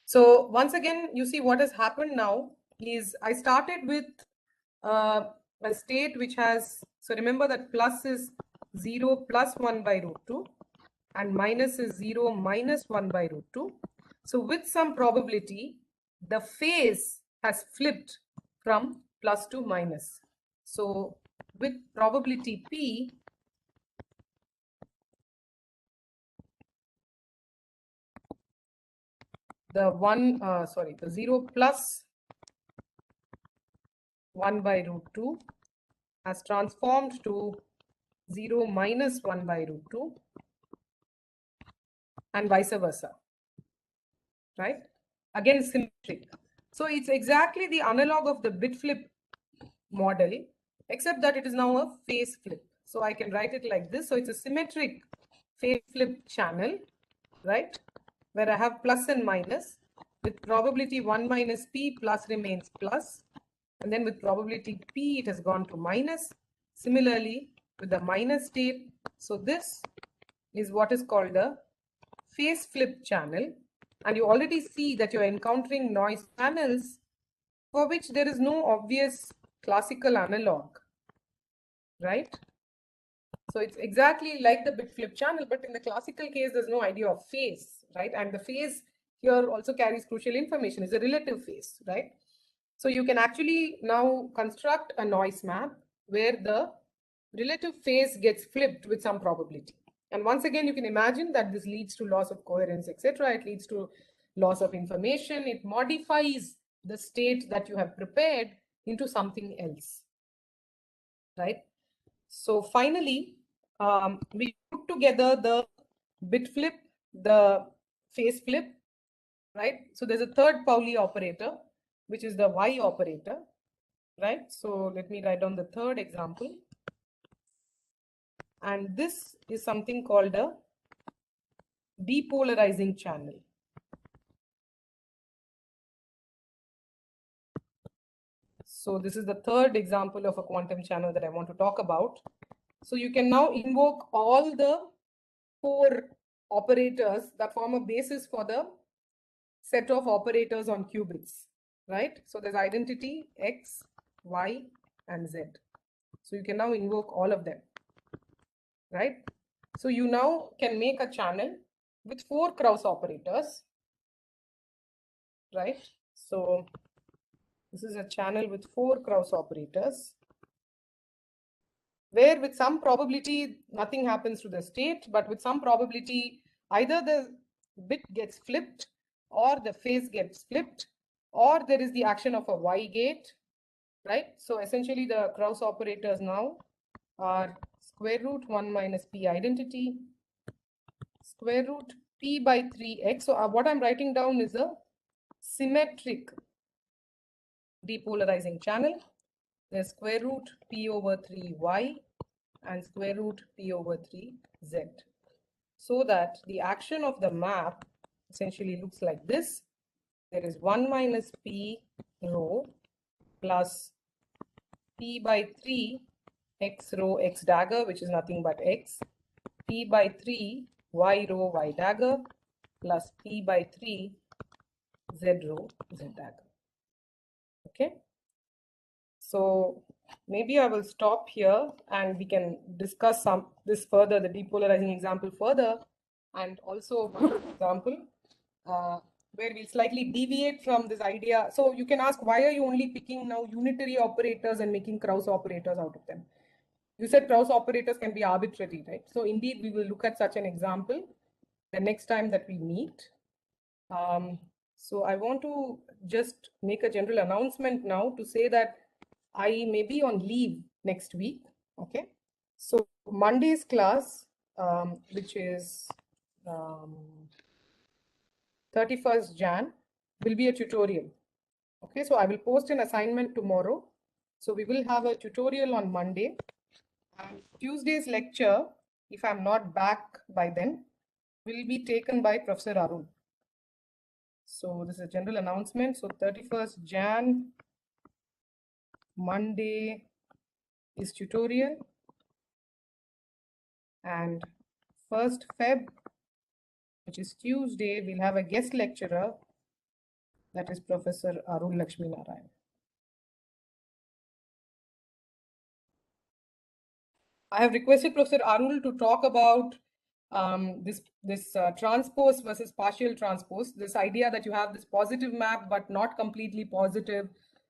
So once again, you see what has happened now is I started with a state which has, so remember that plus is 0 plus 1 by root 2 and minus is 0 minus 1 by root 2. So with some probability, the phase has flipped from plus to minus. So with probability P, the 0 plus 1 by root 2 has transformed to 0 minus 1 by root 2 and vice versa, right? Again, symmetric. So it's exactly the analog of the bit flip model, except that it is now a phase flip. So I can write it like this. So it's a symmetric phase flip channel, right? Where I have plus and minus. With probability 1 minus P, plus remains plus. And then with probability P, it has gone to minus. Similarly, with the minus state. So this is what is called a phase flip channel. And you already see that you're encountering noise channels for which there is no obvious classical analog, right? So it's exactly like the bit flip channel, but in the classical case, there's no idea of phase, right? And the phase here also carries crucial information. It's a relative phase, right? So you can actually now construct a noise map where the relative phase gets flipped with some probability. And once again, you can imagine that this leads to loss of coherence, etc. It leads to loss of information. It modifies the state that you have prepared into something else, right? So finally, we put together the bit flip, the phase flip, right? So there's a third Pauli operator, which is the Y operator, right? So let me write down the third example. And this is something called a depolarizing channel. So this is the third example of a quantum channel that I want to talk about. So you can now invoke all the 4 operators that form a basis for the set of operators on qubits, right? So there's identity X, Y, and Z. So you can now invoke all of them, right? So you now can make a channel with 4 Kraus operators, right? So this is a channel with 4 Kraus operators, where with some probability nothing happens to the state, but with some probability either the bit gets flipped or the phase gets flipped, or there is the action of a Y gate, right? So essentially the Kraus operators now are square root 1 minus P identity, square root P by 3x. So what I'm writing down is a symmetric depolarizing channel. There's square root P over 3y and square root P over 3z. So that the action of the map essentially looks like this. There is 1 minus P rho plus p by 3 x row x dagger, which is nothing but x, p by 3 y row y dagger plus p by 3 z row z dagger. Okay, so maybe I will stop here and we can discuss this further, the depolarizing example further, and also one example where we slightly deviate from this idea. So you can ask, why are you only picking now unitary operators and making Kraus operators out of them? You said Kraus operators can be arbitrary, right? So indeed, we will look at such an example the next time that we meet. So I want to just make a general announcement now to say that I may be on leave next week. Okay. So Monday's class, which is 31st Jan, will be a tutorial. Okay. So I will post an assignment tomorrow. So we will have a tutorial on Monday. And Tuesday's lecture, if I'm not back by then, will be taken by Professor Arun. So this is a general announcement. So 31st Jan, Monday is tutorial. And 1st Feb, which is Tuesday, we'll have a guest lecturer. That is Professor Arun Lakshmi Narayan. I have requested Professor Arun to talk about this transpose versus partial transpose, this idea that you have this positive map but not completely positive.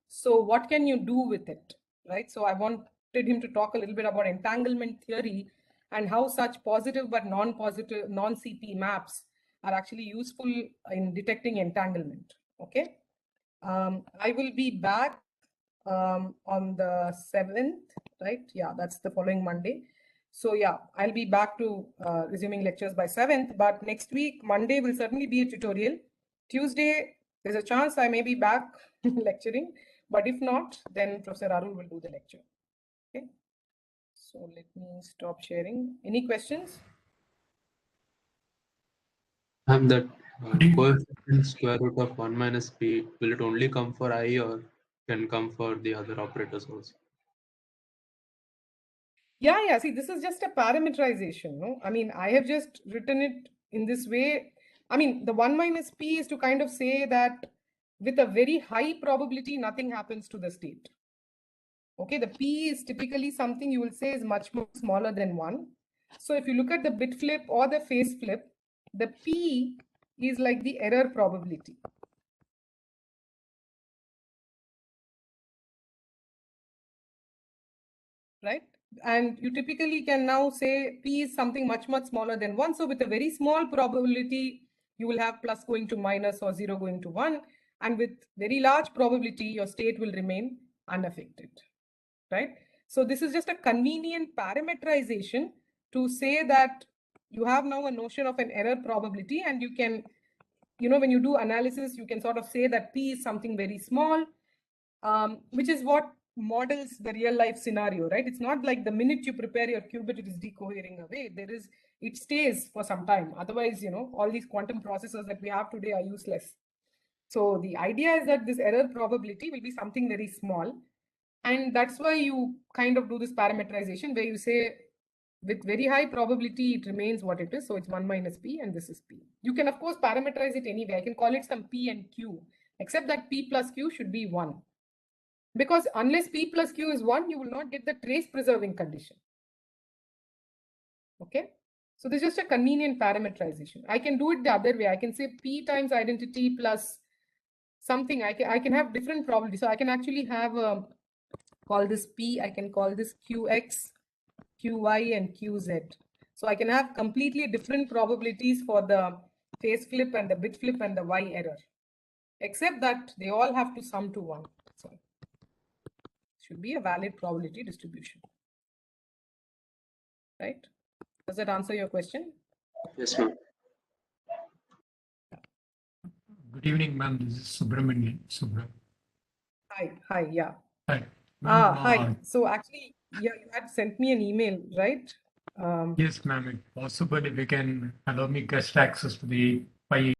So what can you do with it, right? So I wanted him to talk a little bit about entanglement theory and how such positive but non-positive, non-CP maps are actually useful in detecting entanglement. Okay, I will be back on the 7th, right? Yeah, that's the following Monday. So yeah, I'll be back to resuming lectures by 7th, but next week, Monday will certainly be a tutorial. Tuesday, there's a chance I may be back lecturing, but if not, then Professor Arun will do the lecture. Okay. So let me stop sharing. Any questions? That coefficient square root of 1 minus p, will it only come for I or can come for the other operators also? Yeah. See, this is just a parameterization. No, I mean, I have just written it in this way. I mean, the 1 minus p is to kind of say that with a very high probability, nothing happens to the state. Okay, the p is typically something you will say is much more smaller than 1. So if you look at the bit flip or the phase flip, the p is like the error probability. Right? And you typically can now say p is something much, much smaller than 1. So with a very small probability, you will have plus going to minus or 0 going to 1. And with very large probability, your state will remain unaffected. Right? So this is just a convenient parameterization to say that you have now a notion of an error probability, and you can, when you do analysis, you can sort of say that p is something very small, which is what models the real life scenario, right? It's not like the minute you prepare your qubit, it is decohering away. It stays for some time. Otherwise, all these quantum processors that we have today are useless. So the idea is that this error probability will be something very small. And that's why you kind of do this parameterization where you say with very high probability, it remains what it is. So it's 1 minus p and this is p. You can, of course, parameterize it anyway. I can call it some p and q, except that p plus q should be 1. Because unless p plus q is 1, you will not get the trace preserving condition. Okay. So this is just a convenient parameterization. I can do it the other way. I can say p times identity plus something. I can have different probabilities. So I can actually have call this p, I can call this qx, qy, and qz. So I can have completely different probabilities for the phase flip and the bit flip and the y error, except that they all have to sum to 1. So should be a valid probability distribution. Right? Does that answer your question? Yes, ma'am. Good evening, ma'am. This is Subramanian. Hi, yeah. Hi. Hi. So actually, yeah, you had sent me an email, right? Yes, ma'am. If possible, if you can allow me guest access to the